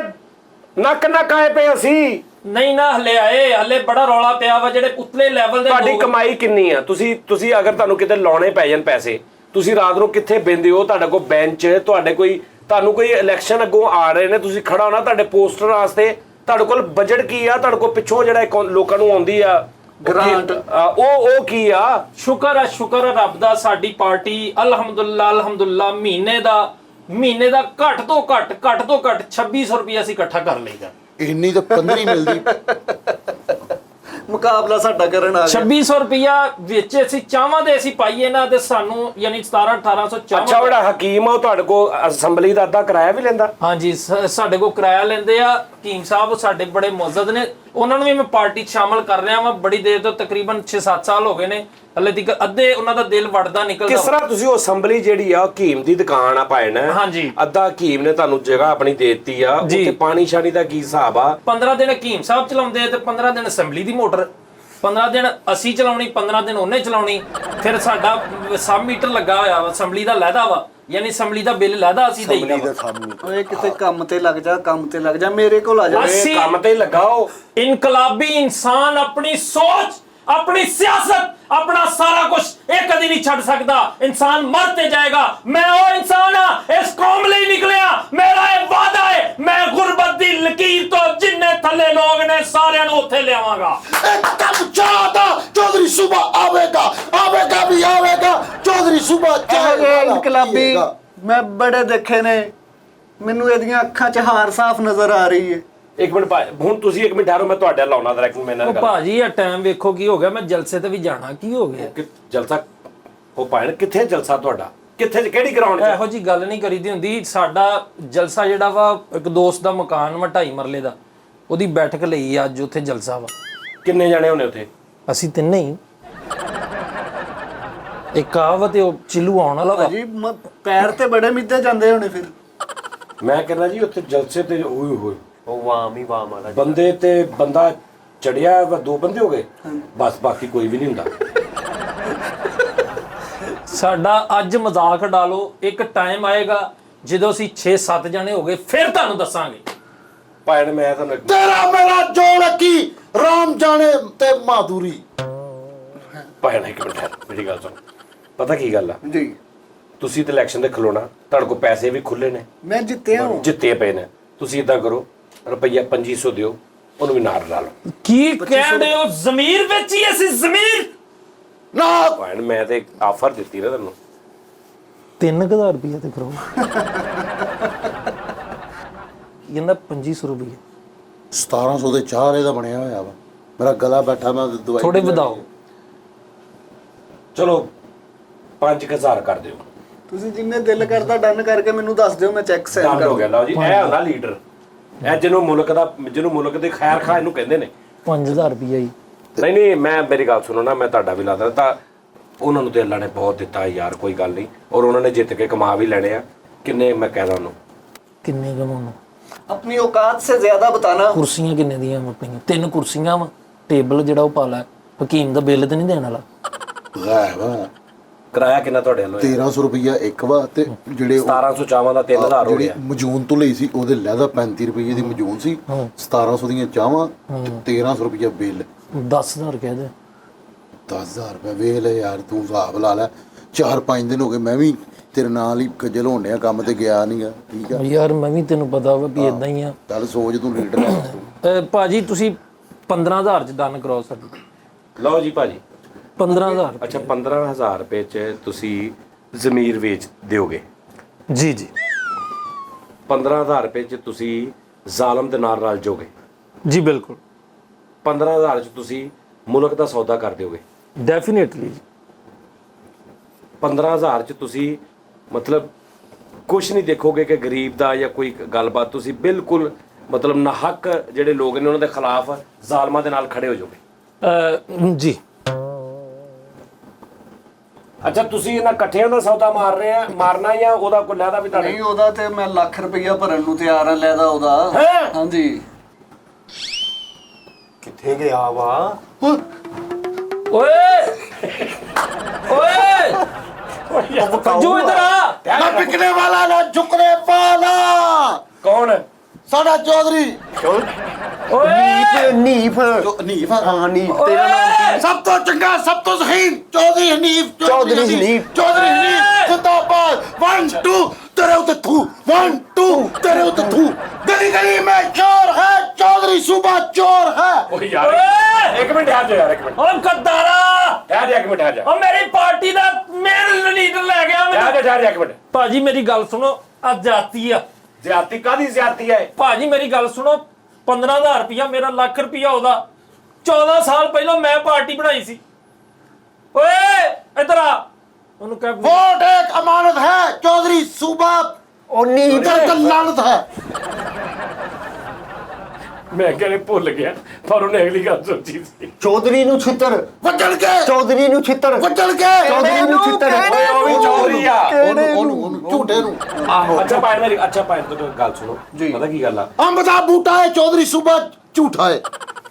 ਨੱਕ ਨੱਕ ਆਏ ਪਏ ਅਸੀਂ। ਨਹੀਂ ਨਾ ਹਲੇ ਆਏ, ਹਲੇ ਬੜਾ ਰੌਲਾ ਪਿਆ ਵਾ। ਜਿਹੜੇ ਉਤਲੇ ਲੈਵਲ ਦੇ ਤੁਹਾਡੀ ਲੋਕ- ਕਮਾਈ ਕਿੰਨੀ ਆ? ਤੁਸੀਂ ਅਗਰ ਤੁਹਾਨੂੰ ਕਿਤੇ ਲਾਉਣੇ ਪੈ ਜਾਣ ਪੈਸੇ, ਤੁਸੀਂ ਰਾਤ ਨੂੰ ਕਿੱਥੇ ਬੈੰਦੇ ਹੋ? ਤੁਹਾਡੇ ਕੋਲ ਬੈਂਚ, ਤੁਹਾਨੂੰ ਕੋਈ ਇਲੈਕਸ਼ਨ ਅੱਗੋਂ ਆ ਰਹੇ ਨੇ, ਤੁਸੀਂ ਖੜਾ ਹੋਣਾ ਤੁਹਾਡੇ ਪੋਸਟਰ ਵਾਸਤੇ, ਤੁਹਾਡੇ ਕੋਲ ਬਜਟ ਕੀ ਆ? ਤੁਹਾਡੇ ਕੋਲ ਪਿੱਛੋਂ ਜਿਹੜਾ ਲੋਕਾਂ ਨੂੰ ਆਉਂਦੀ ਆ ਗ੍ਰਾਂਟ, ਉਹ ਕੀ ਆ? ਸ਼ੁਕਰ ਹੈ ਰੱਬ ਦਾ, ਸਾਡੀ ਪਾਰਟੀ ਅਲਹਮਦੁਲਿਲਾ ਮਹੀਨੇ ਦਾ ਘੱਟ ਤੋਂ ਘੱਟ 2600 ਰੁਪਏ ਅਸੀਂ ਇਕੱਠਾ ਕਰ ਲਈਦਾ। ਇੰਨੀ ਤਾਂ 15 ਮਿਲਦੀ। ਮੁਕਾਬਲਾ ਸਾਡਾ ਕਰਨ ਆ ਗਿਆ। 2600 ਰੁਪਿਆ ਵਿੱਚ ਅਸੀਂ ਚਾਹਾਂ ਦੇ ਅਸੀਂ ਪਾਈਏ ਨਾ ਤੇ ਸਾਨੂੰ ਯਾਨੀ 17-1800 ਚਾਹਾਂ। ਅੱਛਾ, ਜਿਹੜਾ ਹਕੀਮ ਆ ਉਹ ਤੁਹਾਡੇ ਕੋਲ ਅਸੈਂਬਲੀ ਦਾ ਅੱਧਾ ਕਿਰਾਇਆ ਵੀ ਲੈਂਦਾ? ਹਾਂਜੀ, ਸਾਡੇ ਕੋਲ ਕਿਰਾਇਆ ਲੈਂਦੇ ਆ। ਹਕੀਮ ਸਾਹਿਬ ਸਾਡੇ ਬੜੇ ਮੁਅੱਜ਼ਜ਼ ਨੇ, ਉਹਨਾਂ ਨੂੰ ਵੀ ਮੈਂ ਪਾਰਟੀ 'ਚ ਸ਼ਾਮਲ ਕਰ ਰਿਹਾ ਵਾਂ ਬੜੀ ਦੇਰ ਤੋਂ, ਤਕਰੀਬਨ 6-7 ਸਾਲ ਹੋ ਗਏ ਨੇ। ਹਲੇ ਤੱਕ ਅੱਧੇ ਉਹਨਾਂ ਦਾ ਦਿਲ ਵੜਦਾ ਨਿਕਲਦਾ। ਕਿਸ ਤਰ੍ਹਾਂ ਤੁਸੀਂ ਉਹ ਅਸੈਂਬਲੀ ਜਿਹੜੀ ਆ ਹਕੀਮ ਦੀ ਦੁਕਾਨ ਆ ਪਾਇਣਾ? ਹਾਂਜੀ। ਅੱਧਾ ਹਕੀਮ ਨੇ ਤੁਹਾਨੂੰ ਜਗ੍ਹਾ ਆਪਣੀ ਦੇ ਦਿੱਤੀ ਆ, ਉੱਥੇ ਪਾਣੀ ਸ਼ਾਨੀ ਦਾ ਕੀ ਹਿਸਾਬ ਆ? 15 ਦਿਨ ਹਕੀਮ ਸਾਹਿਬ ਚਲਾਉਂਦੇ ਤੇ 15 ਦਿਨ ਅਸੈਂਬਲੀ ਦੀ ਮੋਟਰ, 15 ਦਿਨ ਅਸੀਂ ਚਲਾਉਣੀ, 15 ਦਿਨ ਉਹਨੇ ਚਲਾਉਣੀ। ਫਿਰ ਸਾਡਾ ਸਬ ਮੀਟਰ ਲੱਗਾ ਹੋਇਆ ਵਾ, ਅਸੈਂਬਲੀ ਦਾ ਲਹਿਦਾ ਵਾ, ਯਾਨੀ ਅਸੈਂਬਲੀ ਦਾ ਬਿੱਲ ਲਹਿਦਾ ਅਸੀਂ ਦੇਈਦਾ ਵਾ। ਓਏ ਕਿਤੇ ਕੰਮ ਤੇ ਲੱਗ ਜਾ, ਮੇਰੇ ਕੋਲ ਆ ਜਾ। ਅਸੀਂ ਕੰਮ ਤੇ ਲਗਾਓ। ਇਨਕਲਾਬੀ ਇਨਸਾਨ ਆਪਣੀ ਸੋਚ, ਆਪਣੀ ਸਿਆਸਤ, ਆਪਣਾ ਸਾਰਾ ਕੁਝ ਇਹ ਕਦੀ ਨਹੀਂ ਛੱਡ ਸਕਦਾ। ਇਨਸਾਨ ਮਰ ਤੇ ਜਾਏਗਾ। ਮੈਂ ਉਹ ਇਨਸਾਨ ਆ, ਇਸ ਕੌਮ ਲਈ ਨਿਕਲਿਆ। ਮੇਰਾ ਇਹ ਵਾਅਦਾ ਹੈ, ਮੈਂ ਗੁਰਬਤ ਦੀ ਲਕੀਰ ਤੋਂ ਜਿੰਨੇ ਥੱਲੇ ਲੋਕ ਨੇ ਸਾਰਿਆਂ ਨੂੰ ਉੱਥੇ ਲਿਆਵਾਂਗਾ। ਇੱਕ ਕੰਮ ਚਾਹਤਾ ਚੌਧਰੀ ਸੂਬਾ ਆਵੇਗਾ ਵੀ ਆਵੇਗਾ। ਚੌਧਰੀ ਸੂਬਾ ਇਹ ਇਨਕਲਾਬੀ ਮੈਂ ਬੜੇ ਦੇਖੇ ਨੇ, ਮੈਨੂੰ ਇਹਦੀਆਂ ਅੱਖਾਂ 'ਚ ਹਾਰ ਸਾਫ਼ ਨਜ਼ਰ ਆ ਰਹੀ ਹੈ। ਇੱਕ ਮਿੰਟ ਹੁਣ ਤੁਸੀਂ ਇੱਕ ਮਿੰਟ ਠਹਿਰੋ, ਮੈਂ ਤੁਹਾਡੇ ਲਾਉਣਾ ਡਾਇਰੈਕਟ ਮੈਂ ਨਾਲ ਉਹ ਗੱਲ। ਭਾਜੀ ਇਹ ਟਾਈਮ ਵੇਖੋ ਕੀ ਹੋ ਗਿਆ, ਮੈਂ ਜਲਸੇ ਤੇ ਵੀ ਜਾਣਾ, ਕੀ ਹੋ ਗਿਆ? ਜਲਸਾ ਉਹ ਪਾਇਣ ਕਿੱਥੇ? ਜਲਸਾ ਤੁਹਾਡਾ ਕਿੱਥੇ, ਕਿਹੜੀ ਗਰਾਊਂਡ 'ਚ? ਇਹੋ ਜੀ ਗੱਲ ਨਹੀਂ ਕਰੀਦੀ ਹੁੰਦੀ। ਸਾਡਾ ਜਲਸਾ ਜਿਹੜਾ ਵਾ, ਇੱਕ ਦੋਸਤ ਦਾ ਮਕਾਨ ਵਾ 2.5 ਮਰਲੇ ਦਾ, ਉਹਦੀ ਬੈਠਕ ਲਈ ਅੱਜ ਉੱਥੇ ਜਲਸਾ ਵਾ। ਕਿੰਨੇ ਜਾਣੇ ਹੋਣੇ ਉੱਥੇ? ਅਸੀਂ ਤਿੰਨੇ ਹੀ। ਇੱਕ ਆਵ ਤੇ ਉਹ ਚਿੱਲੂ ਆਉਣ ਵਾਲਾ ਵਾ। ਭਾਜੀ ਪੈਰ ਤੇ ਬੜੇ ਮਿੱਧੇ ਜਾਂਦੇ ਹੋਣੇ ਫਿਰ। ਮੈਂ ਕਹਿੰਦਾ ਜੀ ਉੱਥੇ ਜਲਸੇ ਤੇ ਹੋਏ ਉਹ ਵਾਮ ਹੀ ਵਾਮ ਵਾਲਾ ਬੰਦੇ ਤੇ ਬੰਦਾ ਚੜਿਆ ਵਾ, 2 ਬੰਦੇ ਹੋ ਗਏ ਬਸ, ਬਾਕੀ ਕੋਈ ਵੀ ਨਹੀਂ ਹੁੰਦਾ। ਸਾਡਾ ਅੱਜ ਮਜ਼ਾਕ ਡਾਲੋ, ਇੱਕ ਟਾਈਮ ਆਏਗਾ ਜਦੋਂ ਅਸੀਂ 6-7 ਜਣੇ ਹੋ ਗਏ, ਫਿਰ ਤੁਹਾਨੂੰ ਦੱਸਾਂਗੇ। ਭਾਣ ਮੈਂ ਤੁਹਾਨੂੰ ਤੇਰਾ ਮੇਰਾ ਜੋੜ ਕੀ ਰਾਮ ਜਾਣੇ ਤੇ ਮਾਧੁਰੀ। ਭੈਣ ਇੱਕ ਮਿੰਟ ਠਹਿਰ, ਮੇਰੀ ਗੱਲ ਸੁਣ। ਪਤਾ ਕੀ ਗੱਲ ਆ, ਜੀ ਤੁਸੀਂ ਤੇ ਇਲੈਕਸ਼ਨ ਦੇ ਖਲੋਣਾ, ਤੁਹਾਡੇ ਕੋਲ ਪੈਸੇ ਵੀ ਖੁੱਲੇ ਨੇ, ਮੈਂ ਜਿੱਤਿਆ ਹਾਂ। ਜਿੱਤੇ ਪਏ ਨੇ। ਤੁਸੀਂ ਇਦਾਂ ਕਰੋ, ਰੁਪਈਆ 2500 ਦਿਓ, ਉਹਨੂੰ ਵੀ ਨਾਲ ਲਾ ਲਓ। ਕੀ ਕਹਿੰਦੇ ਹੋ? ਜ਼ਮੀਰ ਵੇਚੀ ਅਸੀਂ, ਜ਼ਮੀਰ ਨਾ ਭੈਣ ਮੈਂ ਤੇ ਆਫਰ ਦਿੱਤੀ ਨਾ ਤੁਹਾਨੂੰ। 3000 ਰੁਪਏ ਤੇ ਕਰੋ। ਕਹਿੰਦਾ 2500 ਰੁਪਏ 1700 ਦੇ ਚਾਰ ਇਹਦਾ ਬਣਿਆ ਹੋਇਆ ਵਾ। ਮੇਰਾ ਗਲਾ ਬੈਠਾ, ਮੈਂ ਦਵਾਈ ਥੋੜੇ ਵਧਾਓ। ਚਲੋ 5000 ਕਰ ਦਿਓ। ਤੁਸੀਂ ਜਿੰਨੇ ਦਿਲ ਕਰਦਾ ਡਨ ਕਰਕੇ ਮੈਨੂੰ ਦੱਸ ਦਿਓ, ਮੈਂ ਚੈੱਕ ਸੈਂਡ ਡਨ ਕਰ ਹੋ ਗਿਆ। ਲਓ ਜੀ, ਇਹ ਹੁੰਦਾ ਲੀਡਰ, ਇਹ ਜਿਹਨੂੰ ਮੁਲਕ ਦੇ ਖੈਰ ਖਾ ਇਹਨੂੰ ਕਹਿੰਦੇ ਨੇ। 5000 ਰੁਪਏ ਹੀ ਨਹੀਂ ਮੈਂ ਮੇਰੀ ਗੱਲ ਸੁਣੋ ਨਾ, ਮੈਂ ਤੁਹਾਡਾ ਵੀ ਲਾ ਦਿੰਦਾ। ਤਾਂ ਉਹਨਾਂ ਨੂੰ ਤੇ ਅੱਲਾ ਨੇ ਬਹੁਤ ਦਿੱਤਾ ਯਾਰ, ਕੋਈ ਗੱਲ ਨਹੀਂ। ਔਰ ਉਹਨਾਂ ਨੇ ਜਿੱਤ ਕੇ ਕਮਾ ਵੀ ਲੈਣੇ ਆ। ਕਿੰਨੇ ਮੈਂ ਕਹਿਦਾ ਉਹਨੂੰ? ਕਿੰਨੇ ਕਮਾਉਣਾ? अपनी औकात से ज्यादा बताना। ਕੁਰਸੀਆਂ ਕਿੰਨੇ ਦੀਆਂ ਆਪਣੀਆਂ? 3 ਕੁਰਸੀਆਂ ਵਾ, ਟੇਬਲ ਜਿਹੜਾ ਉਹ ਪਾ ਲੈ। ਹਕੀਮ ਦਾ ਬਿੱਲ ਤੇ ਨਹੀਂ ਦੇਣ ਵਾਲਾ। ਵਾ ਕਿਰਾਇਆ ਕਿੰਨਾ ਤੁਹਾਡੇ ਵੱਲੋਂ? 1300 ਰੁਪਈਆ ਇੱਕ ਵਾ, ਤੇ ਜਿਹੜੇ 1700 ਚਾਵਾਂ ਦਾ 3000 ਹੋ ਗਿਆ। ਮਜੂਨ ਤੋਂ ਲਈ ਸੀ ਉਹਦੇ ਲੈਦਾ 35 ਰੁਪਏ ਦੀ ਮਜੂਨ ਸੀ, 1700 ਦੀਆਂ ਚਾਵਾਂ ਤੇ 1300 ਰੁਪਈਆ ਬਿੱਲ। 10000 ਕਹਿ ਦੇ। 10000 ਰੁਪਏ ਵੇਖ ਲੈ ਯਾਰ, ਤੂੰ ਹਿਸਾਬ ਲਾ ਲੈ। 4-5 ਦਿਨ ਹੋ ਗਏ ਮੈਂ ਵੀ ਤੇਰੇ ਨਾਲ ਹੀ ਖੱਜਲ ਹੋਣ ਡਿਆ, ਕੰਮ ਤੇ ਗਿਆ ਨਹੀਂਗਾ। ਠੀਕ ਆ ਯਾਰ ਮੈਂ ਵੀ ਤੈਨੂੰ ਪਤਾ ਵਾ ਵੀ ਇਦਾਂ ਹੀ ਆ। ਚੱਲ ਸੋਚ, ਤੂੰ ਲੀਡਰ ਆ। ਭਾਜੀ ਤੁਸੀਂ 15000 ਚ ਡਨ ਕਰਾਓ ਸਾਡੀ। ਲਓ ਜੀ ਭਾਜੀ, 15000। ਅੱਛਾ 15000 ਰੁਪਏ ਚ ਤੁਸੀਂ ਜ਼ਮੀਰ ਵੇਚ ਦਿਓਗੇ? ਜੀ ਜੀ 15000 ਰੁਪਏ ਚ ਤੁਸੀਂ ਜ਼ਾਲਮ ਦੇ ਨਾਲ ਰਲ ਜਾਓਗੇ? ਜੀ ਬਿਲਕੁਲ 15000 ਚ ਤੁਸੀਂ ਮੁਲਕ ਦਾ ਸੌਦਾ ਕਰ ਦਿਓਗੇ? ਡੈਫੀਨੇਟਲੀ। 15000 ਚ ਤੁਸੀਂ ਮਤਲਬ ਕੁਝ ਨਹੀਂ ਦੇਖੋਗੇ ਕਿ ਗਰੀਬ ਦਾ ਜਾਂ ਕੋਈ ਗੱਲਬਾਤ, ਤੁਸੀਂ ਬਿਲਕੁਲ ਮਤਲਬ ਨਾਹਕ ਜਿਹੜੇ ਲੋਕ ਨੇ ਉਹਨਾਂ ਦੇ ਖਿਲਾਫ ਜ਼ਾਲਮਾਂ ਦੇ ਨਾਲ ਖੜੇ ਹੋ ਜਾਓਗੇ? ਜੀ ਅੱਛਾ ਤੁਸੀਂ ਇਹਨਾਂ ਇਕੱਠਿਆਂ ਦਾ ਸੌਦਾ ਮਾਰਨਾ ਜਾਂ ਉਹਦਾ ਕੋਈ ਲੈਦਾ ਵੀ ਤੁਹਾਡੇ? ਨਹੀਂ, ਉਹਦਾ ਤੇ ਮੈਂ ਲੱਖ ਰੁਪਈਆ ਭਰਨ ਨੂੰ ਤਿਆਰ ਹਾਂ, ਲੈਦਾ ਉਹਦਾ। ਹੈਂ? ਹਾਂਜੀ। ਕਿੱਥੇ ਗਿਆ ਵਾ? ਓਏ ਓਏ ਜੋ ਇਧਰ ਆ। ਨਾ ਬਿਕਨੇ ਵਾਲਾ ਨਾ ਝੁਕਨੇ ਵਾਲਾ। ਕੌਣ? ਸਾਡਾ ਚੌਧਰੀ ਓਏ ਨੀਫ ਹਨੀਫ। ਹਾਂ ਨੀਫ, ਤੇਰਾ ਨਾਮ ਕੀ? ਸਭ ਤੋਂ ਚੰਗਾ, ਸਭ ਤੋਂ ਜ਼ਹੀਨ ਚੌਧਰੀ ਹਨੀਫ। ਚੌਧਰੀ ਹਨੀਫ। ਚੌਧਰੀ ਹਨੀਫ ਜ਼ਿੰਦਾਬਾਦ। 1 2 तेरे उते थू, 1 2 तेरे उते थू। गली गली में चोर है, चौधरी सूबा चोर है। ਓਏ ਯਾਰ ਇੱਕ ਮਿੰਟ ਆ ਜਾ ਯਾਰ, ਇੱਕ ਮਿੰਟ ਓ ਗੱਦਾਰਾ। ਠਹਿਰ ਜਾ, ਇੱਕ ਮਿੰਟ ਆ ਜਾ। ਓ ਮੇਰੀ ਪਾਰਟੀ ਦਾ ਮੇਨ ਲੀਡਰ ਲੈ ਗਿਆ ਮੈਨੂੰ। ਠਹਿਰ ਜਾ ਇੱਕ ਮਿੰਟ। ਭਾਜੀ ਮੇਰੀ ਗੱਲ ਸੁਣੋ, ਆ ਜਾਤੀ ਆ। ਜ਼ਿਆਦਤੀ ਕਾਦੀ ਜ਼ਿਆਦਤੀ ਹੈ? ਭਾਜੀ ਮੇਰੀ ਗੱਲ ਸੁਣੋ, 15000 ਰੁਪਇਆ ਮੇਰਾ, ਲੱਖ ਰੁਪਇਆ ਉਹਦਾ। 14 ਸਾਲ ਪਹਿਲਾਂ ਮੈਂ ਪਾਰਟੀ ਬਣਾਈ ਸੀ। ਓਏ ਇਧਰ ਆ, ਉਹਨੂੰ ਕਹਿ वोट एक अमानत है, चौधरी सूबा ਉਹ ਨੀਫ लानत है। ਮੈਂ ਕਹਿੰਦੇ ਭੁੱਲ ਗਿਆ, ਪਰ ਉਹਨੇ ਅਗਲੀ ਗੱਲ ਸੋਚੀ ਸੀ। ਚੌਧਰੀ ਨੂੰ ਛਿੱਤਰ, वजन के ਚੌਧਰੀ ਨੂੰ ਛਿੱਤਰ, वजन के ਚੌਧਰੀ ਨੂੰ ਛਿੱਤਰ। ਓਏ ਉਹ ਵੀ ਚੌਧਰੀ ਆ। ਉਹਨੂੰ ਝੂਠੇ ਨੂੰ ਆਹੋ ਅੱਛਾ ਭਾਈ ਮੇਰੀ, ਅੱਛਾ ਭਾਈ ਤੋਂ ਗੱਲ ਸੁਣੋ। ਪਤਾ ਕੀ ਗੱਲ ਆ? अंब दा बूटा है, चौधरी सूबा झूठा है।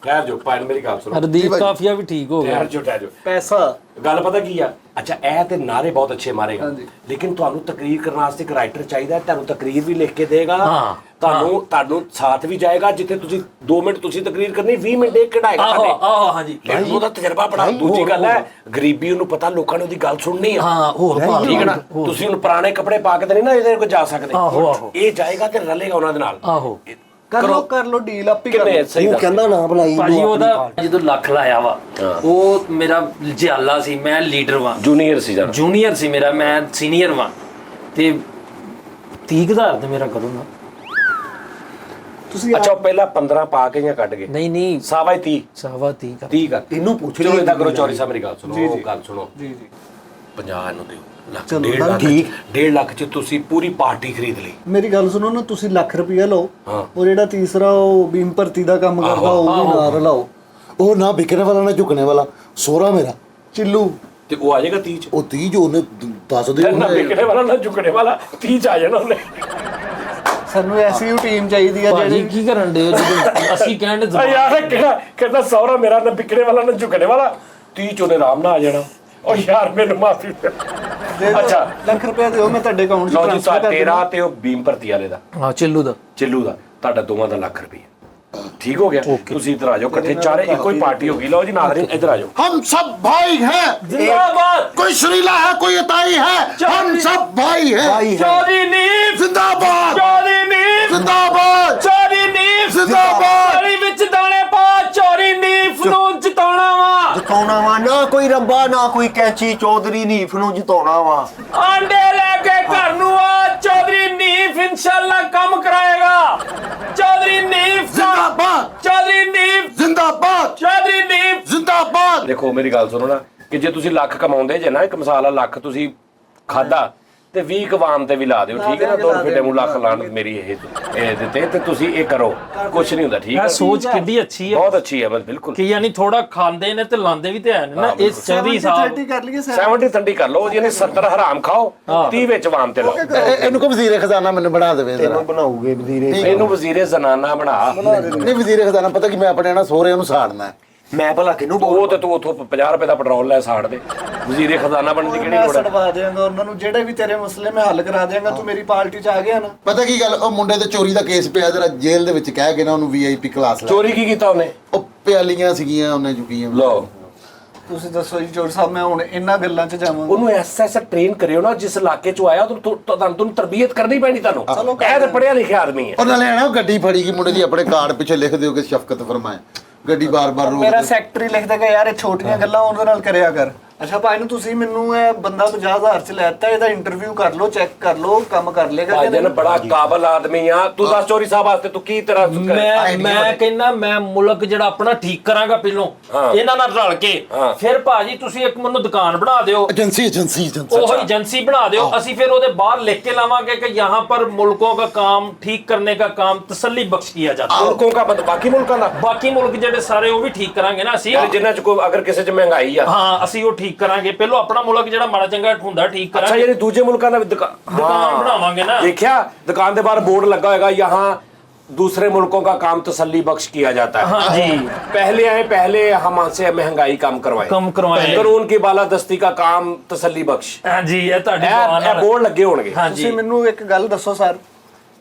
ਠਹਿਰ ਜੋ ਭਾਈ ਮੇਰੀ ਗੱਲ ਸੁਣੋ। ਹਰਦੀਪ ਕਾਫੀਆ ਵੀ ਠੀਕ ਹੋ ਗਿਆ। ਠਹਿਰ ਜੋ ਪੈਸਾ। ਗੱਲ ਪਤਾ ਕੀ ਆ? ਅੱਛਾ ਇਹ ਤੇ ਨਾਰੇ ਬਹੁਤ ਅੱਛੇ ਮਾਰੇਗਾ, ਹਾਂਜੀ। ਲੇਕਿਨ ਤੁਹਾਨੂੰ ਤਕਰੀਰ ਕਰਨ ਵਾਸਤੇ ਇੱਕ ਰਾਈਟਰ ਚਾਹੀਦਾ। ਤੁਹਾਨੂੰ ਤਕਰੀਰ ਵੀ ਲਿਖ ਕੇ ਦੇਗਾ, ਹਾਂ, ਤੁਹਾਨੂੰ ਸਾਥ ਵੀ ਜਾਏਗਾ। ਜਿੱਥੇ ਤੁਸੀਂ 2 ਮਿੰਟ ਤੁਸੀਂ ਤਕਰੀਰ ਕਰਨੀ, 20 ਮਿੰਟ ਇਹ ਕਢਾਏਗਾ ਆਹੋ ਤੁਹਾਡੇ। ਆਹੋ ਹਾਂਜੀ ਲੇਕਿਨ ਉਹਦਾ ਤਜਰਬਾ ਬੜਾ। ਦੂਜੀ ਗੱਲ ਹੈ, ਗਰੀਬੀ ਉਹਨੂੰ ਪਤਾ, ਲੋਕਾਂ ਨੇ ਉਹਦੀ ਗੱਲ ਸੁਣਨੀ ਆ। ਹਾਂ ਹੋਰ ਭਾਲ ਠੀਕ ਹੈ ਨਾ? ਤੁਸੀਂ ਹੁਣ ਪੁਰਾਣੇ ਕੱਪੜੇ ਪਾ ਕੇ ਤੇ ਨਹੀਂ ਨਾ ਇਹਦੇ ਕੋਲ ਜਾ ਸਕਦੇ। ਆਹੋ, ਆਹੋ। ਇਹ ਜਾਏਗਾ ਤੇ ਰਲੇਗਾ ਉਹਨਾਂ ਦੇ ਨਾਲ। ਆਹੋ ਕਰ ਲੋ ਡੀਲ, ਆਪੀ ਕਰ ਕਿੰਨੇ ਲਓ। ਸਹੀ ਉਹ ਦੱਸ। ਕਹਿੰਦਾ ਨਾ ਬੁਲਾਈ ਭਾਜੀ ਉਹਦਾ ਜਦੋਂ ਲੱਖ ਲਾਇਆ ਵਾ, ਉਹ ਮੇਰਾ ਜਿਆਲਾ ਸੀ, ਮੈਂ ਲੀਡਰ ਵਾਂ। ਜੂਨੀਅਰ ਸੀ ਜਰਾ। ਜੂਨੀਅਰ ਸੀ ਮੇਰਾ, ਮੈਂ ਸੀਨੀਅਰ ਵਾਂ। ਤੇ 30000 ਤੇ ਮੇਰਾ ਕਦੋਂ ਨਾ। ਤੁਸੀਂ ਅੱਛਾ ਉਹ ਪਹਿਲਾਂ 15 ਪਾ ਕੇ ਜਾਂ ਕੱਢ ਗਏ? ਨਹੀਂ ਨਹੀਂ ਸਾਵਾ 30 ਸਾਵਾ 30 ਕਰ। 30 ਕਰ। ਇਹਨੂੰ ਪੁੱਛ ਚਲੋ ਲਈ ਇਦਾਂ ਕਰੋ, ਚੌਰੀ ਸਾਹਿਬ ਮੇਰੀ ਗੱਲ ਸੁਣੋ। ਜੀ, ਉਹ ਜੀ। ਗੱਲ ਸੁਣੋ, ਜੀ ਜੀ 50 ਨੂੰ ਦਿਓ, ਲੱਖ ਚਲੋ, 1.5 ਲੱਖ ਠੀਕ। 1.5 ਲੱਖ ਚ ਤੁਸੀਂ ਪੂਰੀ ਪਾਰਟੀ ਖਰੀਦ ਲਈ। ਮੇਰੀ ਗੱਲ ਸੁਣੋ ਨਾ, ਤੁਸੀਂ ਲੱਖ ਰੁਪਈਆ ਲਓ, ਹਾਂ। ਉਹ ਜਿਹੜਾ ਤੀਸਰਾ ਉਹ ਬੀਮ ਭਰਤੀ ਦਾ ਕੰਮ ਕਰਦਾ ਉਹ ਵੀ ਨਾਲ ਲਾਓ। ਉਹ ਨਾ ਬਿਕਨੇ ਵਾਲਾ ਨਾ ਝੁਕਨੇ ਵਾਲਾ, ਸੋਹਰਾ ਮੇਰਾ ਚਿੱਲੂ ਤੇ ਉਹ ਆ ਜਾਏਗਾ 30 ਚ। ਉਹ 30 ਜੋ ਉਹਨੇ ਦੱਸ ਦੇ ਨਾ ਵਿਕਣੇ ਵਾਲਾ ਨਾ ਝੁਕਣੇ ਵਾਲਾ, 30 ਚ ਆ ਜਾਣਾ ਉਹਨੇ। ਸਾਨੂੰ ਐਸੀ ਟੀਮ ਚਾਹੀਦੀ ਆ ਭਾਜੀ ਜਿਹੜੀ ਕੀ ਕਰਨ ਦੇ ਜਦੋਂ ਅਸੀਂ ਕਹਿਣ ਦੇ ਆ ਯਾਰ ਕਹਿੰਦਾ ਸੌਰਾ ਮੇਰਾ ਨਾ ਵਿਕਣੇ ਵਾਲਾ ਨਾ ਝੁਕਣੇ ਵਾਲਾ, 30 ਚ ਉਹਨੇ ਆਰਾਮ ਨਾਲ ਆ ਜਾਣਾ। ਉਹ ਯਾਰ ਮੈਨੂੰ ਮਾਫੀ। ਦੇ ਦਿਓ, ਅੱਛਾ। ਲੱਖ ਰੁਪਇਆ ਦਿਓ, ਮੈਂ ਤੁਹਾਡੇ ਅਕਾਊਂਟ 'ਚ ਲਓ ਜੀ, ਟ੍ਰਾਂਸਫਰ ਕਰ ਤੇਰਾ ਦੇਣਾ। ਤੇ ਉਹ ਬੀਮ ਭਰਤੀ ਵਾਲੇ ਦਾ, ਹਾਂ ਚੱਲੂ ਦਾ। ਚਿੱਲੂ ਦਾ, ਤੁਹਾਡਾ ਦੋਵਾਂ ਦਾ ਲੱਖ ਰੁਪਏ। ਠੀਕ ਹੋ ਗਿਆ ਤੁਸੀਂ ਇੱਧਰ ਆ ਜਾਓ ਇਕੱਠੇ ਚਾਰੇ ਇੱਕੋ ਹੀ ਪਾਰਟੀ ਹੋ ਗਈ ਲਓ ਜੀ ਨਾਜ਼ਰੀਨ ਇੱਧਰ ਆ ਜਾਓ हम सब भाई हैं जिंदाबाद कोई श्रीला है कोई अताई है हम सब भाई हैं चौधरी नीफ जिंदाबाद चौधरी नीफ जिंदाबाद चौधरी नीफ जिंदाबाद ਗਲੀ ਵਿੱਚ ਦਾਣੇ ਪਾ ਚੌਧਰੀ ਨੀਫ ਨੂੰ ਜਿਤਾਉਣਾ ਵਾ ਜਿਤਾਉਣਾ ਵਾ ਨਾ ਕੋਈ ਰੰਬਾ ਨਾ ਕੋਈ ਕੈਂਚੀ ਚੌਧਰੀ ਨੀਫ ਨੂੰ ਜਿਤਾਉਣਾ ਵਾ ਆਂਡੇ ਲੈ ਕੇ ਘਰ ਨੂੰ ਆ ਚੌਧਰੀ ਨੀਫ ਇਨਸ਼ਾਅੱਲਾ ਕੰਮ ਕਰਾਏਗਾ ਚੌਧਰੀ ਨੀਫ जिंदाबाद ਚੌਧਰੀ ਨੀਫ जिंदाबाद ਚੌਧਰੀ ਨੀਫ जिंदाबाद ਦੇਖੋ ਮੇਰੀ ਗੱਲ ਸੁਣੋ ਨਾ ਕਿ ਜੇ ਤੁਸੀਂ ਲੱਖ ਕਮਾਉਂਦੇ ਜੇ ਨਾ ਇੱਕ ਮਿਸਾਲ ਆ ਲੱਖ ਤੁਸੀਂ ਖਾਦਾ ਤੇ 20 ਕਵਾਮ ਤੇ ਵੀ ਲਾ ਦਿਓ ਠੀਕ ਹੈ ਨਾ ਦੋ ਰੁਪਏ ਨੂੰ ਲੱਖ ਲਾਣ ਮੇਰੀ ਇਹ ਦਿੱਤੇ ਤੇ ਤੁਸੀਂ ਇਹ ਕਰੋ ਕੁਝ ਨਹੀਂ ਹੁੰਦਾ ਠੀਕ ਇਹ ਹੈ ਸੋਚ ਕਿੱਡੀ ਅੱਛੀ ਹੈ ਬਹੁਤ ਅੱਛੀ ਹੈ ਬਸ ਬਿਲਕੁਲ ਕਿ ਯਾਨੀ ਥੋੜਾ ਖਾਂਦੇ ਨੇ ਤੇ ਲਾਂਦੇ ਵੀ ਤੇ ਹੈ ਨਾ ਇਹ ਚੌਧਰੀ ਸਾਹਿਬ 30 ਕਰ ਲਈਏ 70 30 ਕਰ ਲਓ ਜਿਹਨੇ 70 ਹਰਾਮ ਖਾਓ 30 ਵਿੱਚ ਆਵਾਮ ਤੇ ਲਾਓ ਇਹਨੂੰ ਕੋ ਵਜ਼ੀਰ ਖਜ਼ਾਨਾ ਮੈਨੂੰ ਬਣਾ ਦੇਵੇ ਜ਼ਰਾ ਇਹਨੂੰ ਬਣਾਉਗੇ ਵਜ਼ੀਰੇ ਇਹਨੂੰ ਵਜ਼ੀਰੇ ਜ਼ਨਾਨਾ ਬਣਾ ਨਹੀਂ ਵਜ਼ੀਰ ਖਜ਼ਾਨਾ ਪਤਾ ਕਿ ਮੈਂ ਆਪਣੇ ਨਾ ਸਹੁਰੇ ਨੂੰ ਸਾੜਨਾ ਹੈ। ਮੈਂ ਭਲਾ ਕਿਹਨੂੰ ਉਹ ਤੇ ਤੂੰ ਉਥੋਂ 50 ਰੁਪਏ ਦਾ ਪੈਟਰੋਲ ਲੈ ਸਾੜ ਦੇ ਵਜ਼ੀਰੇ ਖਜ਼ਾਨਾ ਬਣਨ ਦੀ ਕਿਹੜੀ ਮੈਂ ਲੋੜ ਹੈ ਸੜਵਾ ਦਿਆਂਗਾ ਉਹਨਾਂ ਨੂੰ ਜਿਹੜੇ ਵੀ ਤੇਰੇ ਮਸਲੇ ਮੈਂ ਹੱਲ ਕਰਾ ਦਿਆਂਗਾ ਤੂੰ ਮੇਰੀ ਪਾਰਟੀ 'ਚ ਆ ਗਿਆ ਨਾ ਪਤਾ ਕੀ ਗੱਲ ਉਹ ਮੁੰਡੇ ਤੇ ਚੋਰੀ ਦਾ ਕੇਸ ਪਿਆ ਜਰਾ ਜੇਲ੍ਹ ਦੇ ਵਿੱਚ ਕਹਿ ਕੇ ਨਾ ਉਹਨੂੰ ਵੀਆਈਪੀ ਕਲਾਸ ਲੈ ਚੋਰੀ ਕੀ ਕੀਤਾ ਉਹਨੇ ਉਹ ਪਿਆਲੀਆਂ ਸੀਗੀਆਂ ਉਹਨੇ ਚੁੱਕੀਆਂ ਲਓ ਤੁਸੀਂ ਦੱਸੋ ਜੀ ਚੋਰ ਸਾਹਿਬ ਮੈਂ ਹੁਣ ਇਹਨਾਂ ਗੱਲਾਂ 'ਚ ਜਾਵਾਂਗਾ ਉਹਨੂੰ ਐਸਾ ਟ੍ਰੇਨ ਕਰਿਓ ਨਾ ਜਿਸ ਇਲਾਕੇ ਚੋਂ ਆਇਆ ਤੁਹਾਨੂੰ ਤਰਬੀਅਤ ਕਰਨੀ ਪੈਣੀ ਤੁਹਾਨੂੰ ਇਹ ਤਾਂ ਪੜਿਆ ਲਿਖਿਆ ਆਦਮੀ ਹੈ ਉਹਨਾਂ ਲੈਣਾ ਉਹ ਗੱਡੀ ਫੜੀ ਗਈ ਮੁੰਡੇ ਦੀ ਆਪਣੇ ਕਾਰਡ ਪਿੱਛੇ ਲਿਖ ਦਿਓ ਕਿ ਸ਼ਫਕਤ ਫਰਮਾਏ ਗੱਡੀ ਬਾਰ-ਬਾਰ ਰੋਕ ਮੇਰਾ ਦਿਓ। ਸੈਕਟਰੀ ਲਿਖ ਦੇਗਾ ਯਾਰ ਇਹ ਛੋਟੀਆਂ ਗੱਲਾਂ ਉਹਦੇ ਨਾਲ ਕਰਿਆ ਕਰ ਅੱਛਾ ਭਾਈ ਨੂੰ ਤੁਸੀਂ ਮੈਨੂੰ ਇਹ ਬੰਦਾ 50000 ਚ ਲੈਤਾ ਇਹਦਾ ਇੰਟਰਵਿਊ ਕਰ ਲਓ ਚੈੱਕ ਕਰ ਲਓ ਕੰਮ ਕਰ ਲੇਗਾ ਕਿ ਭਾਜਨ ਨਹੀਂ? ਬੜਾ ਕਾਬਲ ਆਦਮੀ ਆ ਤੂੰ ਦੱਸ ਚੋਰੀ ਸਾਹਿਬ ਵਾਸਤੇ ਤੂੰ ਕੀ ਤਰ੍ਹਾਂ ਮੈਂ ਕਹਿੰਦਾ ਮੈਂ ਮੁਲਕ ਜਿਹੜਾ ਆਪਣਾ ਠੀਕ ਕਰਾਂਗਾ ਪਹਿਲੋਂ ਇਹਨਾਂ ਨਾਲ ਰਲ ਕੇ ਫਿਰ ਭਾਜੀ ਤੁਸੀਂ ਇੱਕ ਮੈਨੂੰ ਦੁਕਾਨ ਬਣਾ ਦਿਓ ਏਜੰਸੀ ਉਹ ਏजेंसी बना दो ਅਸੀਂ फिर ਉਹਦੇ बाहर लिख के लावांगे कि यहाँ पर मुल्कों का काम ठीक करने का काम तसल्ली बख्श किया जाता है ਮੁਲਕੋਂ ਦਾ ਬਾਕੀ ਮੁਲਕਾਂ ਦਾ ਬਾਕੀ ਮੁਲਕ ਜਿਹੜੇ ਸਾਰੇ ਉਹ ਵੀ ਠੀਕ ਕਰਾਂਗੇ ਨਾ ਅਸੀਂ ਜਿੰਨਾ ਚ ਕੋਈ ਅਗਰ ਕਿਸੇ ਚ ਮਹਿੰਗਾਈ ਆ ਹਾਂ ਅਸੀਂ ਉਹ ਠੀਕ ਕਰਾਂਗੇ ਪਹਿਲੋਂ ਆਪਣਾ ਮੁਲਕ ਜਿਹੜਾ ਮਾੜਾ ਚੰਗਾ ਹੁੰਦਾ ਠੀਕ ਅੱਛਾ ਕਰਾਂਗੇ ਯਾਨੀ ਦੂਜੇ ਮੁਲਕਾਂ ਦਾ ਵੀ ਦੁਕਾਨ ਬਣਾਵਾਂਗੇ ਨਾ देखा दुकान के बाहर बोर्ड लगा होगा यहाँ दूसरे मुल्कों का काम तसल्ली बख्श किया जाता है हाँ जी पहले आए पहले हम से महंगाई कम करवाएं कम करवाएं कानून की बालादस्ती का काम तसल्ली बख्श ਹਾਂ ਜੀ ਇਹ ਤੁਹਾਡੀ ਦੁਕਾਨ ਇਹ बोर्ड लगे होंगे ਹਾਂ ਤੁਸੀਂ ਜੀ ਮੈਨੂੰ ਇੱਕ ਗੱਲ ਦੱਸੋ ਸਰ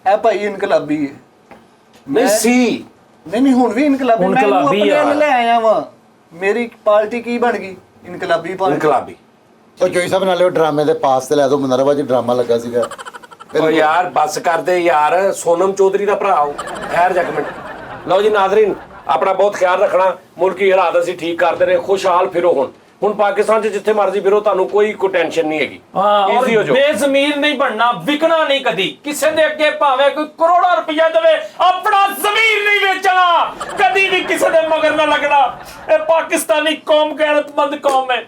ਇਹ ਭਾਈ ਇਨਕਲਾਬੀ ਹੈ नहीं सी ਨਹੀਂ ਹੁਣ ਵੀ ਇਨਕਲਾਬੀ ਮੈਂ ਇਹਨੂੰ ਇਨਕਲਾਬੀ ਆਪਣੇ ਆ। ਵੱਲ ਲੈ ਆਇਆ ਵਾਂ ਮੇਰੀ ਪਾਰਟੀ ਕੀ ਬਣ ਗਈ ਇਨਕਲਾਬੀ ਪਾਰਟੀ इनकलाबी ਉਹ ਜੋਈ ਸਾਹਿਬ ਨਾਲੇ ਉਹ ਡਰਾਮੇ ਦੇ ਪਾਸ ਤੇ ਲੈ ਦੋ ਮਨਰਵਾ ਚ ਡਰਾਮਾ ਲੱਗਾ ਸੀਗਾ ओ यार बस कर दे यार सोनम चौधरी दा भरा हो खैर जग मिनट लो जी नाजरीन अपना बहुत ख्याल रखना मुल्की हालात ਅਸੀਂ ਠੀਕ ਕਰਦੇ ਰਹੇ ਖੁਸ਼ਹਾਲ ਫਿਰੋ ਹੁਣ ਪਾਕਿਸਤਾਨ 'ਚ ਜਿੱਥੇ ਮਰਜ਼ੀ ਫਿਰੋ ਤੁਹਾਨੂੰ ਕੋਈ ਟੈਨਸ਼ਨ ਨਹੀਂ ਹੈਗੀ ਹਾਂ ਈਜ਼ੀ ਹੋ ਔਰ ਜਾਓ ਬੇਜ਼ਮੀਰ ਨਹੀਂ ਬਣਨਾ ਵਿਕਣਾ ਨਹੀਂ ਕਦੀ ਕਿਸੇ ਦੇ ਅੱਗੇ ਭਾਵੇਂ ਕੋਈ ਕਰੋੜਾਂ ਰੁਪਇਆ ਦੇਵੇ ਆਪਣਾ ਜ਼ਮੀਰ ਨਹੀਂ ਵੇਚਣਾ ਕਦੀ ਵੀ ਕਿਸੇ ਦੇ ਮਗਰ ਨਾ ਲੱਗਣਾ ਇਹ ਪਾਕਿਸਤਾਨੀ ਕੌਮ ਗੈਰਤਮੰਦ ਕੌਮ ਹੈ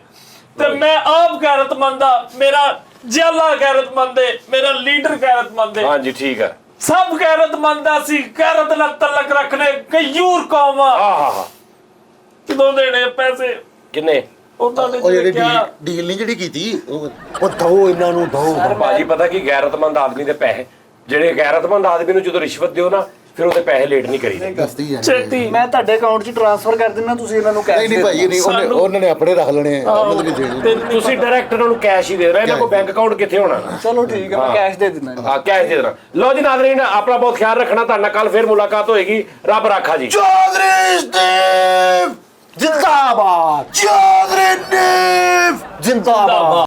ਤੇ ਮੈਂ ਆਪ ਗੈਰਤਮੰਦ ਆ ਮੇਰਾ ਜਿਆਲਾ ਗੈਰਤਮੰਦ ਹੈ ਮੇਰਾ ਲੀਡਰ ਗੈਰਤਮੰਦ ਹੈ ਹਾਂਜੀ ਠੀਕ ਹੈ ਸਭ ਗੈਰਤਮੰਦ ਆ ਸੀ ਗੈਰਤ ਨਾਲ ਤਲਕ ਰੱਖਣੇ ਕਯੂਰ ਕੌਮ ਆ ਆਹ ਕਿਦੋਂ ਦੇਣੇ ਪੈਸੇ ਕਿੰਨੇ ਉਹਨਾਂ ਉਹ ਨੇ ਜਿਹੜੀ ਕਿਹਾ ਡੀਲ ਨਹੀਂ ਜਿਹੜੀ ਕੀਤੀ ਉਹ ਦੋ ਇਹਨਾਂ ਨੂੰ ਦੋ ਭਾਜੀ ਪਤਾ ਕੀ ਗੈਰਤਮੰਦ ਆਦਮੀ ਦੇ ਪੈਸੇ ਜਿਹੜੇ ਗੈਰਤਮੰਦ ਆਦਮੀ ਨੂੰ ਜਦੋਂ ਰਿਸ਼ਵਤ ਦਿਓ ਨਾ ਫਿਰ ਉਹਦੇ ਪੈਸੇ ਲੇਟ ਨਹੀਂ ਕਰੀਦੇ ਦੱਸਦੀ ਹੈ ਛੇਤੀ ਮੈਂ ਤੁਹਾਡੇ ਅਕਾਊਂਟ 'ਚ ਟ੍ਰਾਂਸਫਰ ਕਰ ਦਿੰਦਾ ਤੁਸੀਂ ਇਹਨਾਂ ਨੂੰ ਕੈਸ਼ ਨਹੀਂ ਭਾਈ ਨਹੀਂ ਉਹਨਾਂ ਨੇ ਆਪਣੇ ਰੱਖ ਲੈਣੇ ਆ, ਮਤਲਬ ਕਿ ਦੇ ਦਿਓ। ਤੁਸੀਂ ਡਾਇਰੈਕਟ ਉਹਨੂੰ ਕੈਸ਼ ਹੀ ਦੇ ਦੇਣਾ ਇਹਨਾਂ ਕੋਲ ਬੈਂਕ ਅਕਾਊਂਟ ਕਿੱਥੇ ਹੋਣਾ ਚਲੋ ਠੀਕ ਹੈ ਮੈਂ ਕੈਸ਼ ਦੇ ਦਿੰਦਾ ਹਾਂ ਕੈਸ਼ ਦੇ ਦੇਣਾ ਲਓ ਜੀ ਨਾਜ਼ਰੀਨ ਆਪਣਾ ਬਹੁਤ ਖਿਆਲ ਰੱਖਣਾ ਤੁਹਾਡੇ ਨਾਲ ਕੱਲ ਫਿਰ ਮੁਲਾਕਾਤ ਹੋਏਗੀ ਰੱਬ ਰਾਖਾ ਜੀ ਚੌਧਰੀ ਸਟੀਵ ਜਿੰਦਾਬਾਦ ਚੌਧਰੀ ਨੀਫ ਜਿੰਦਾਬਾਦ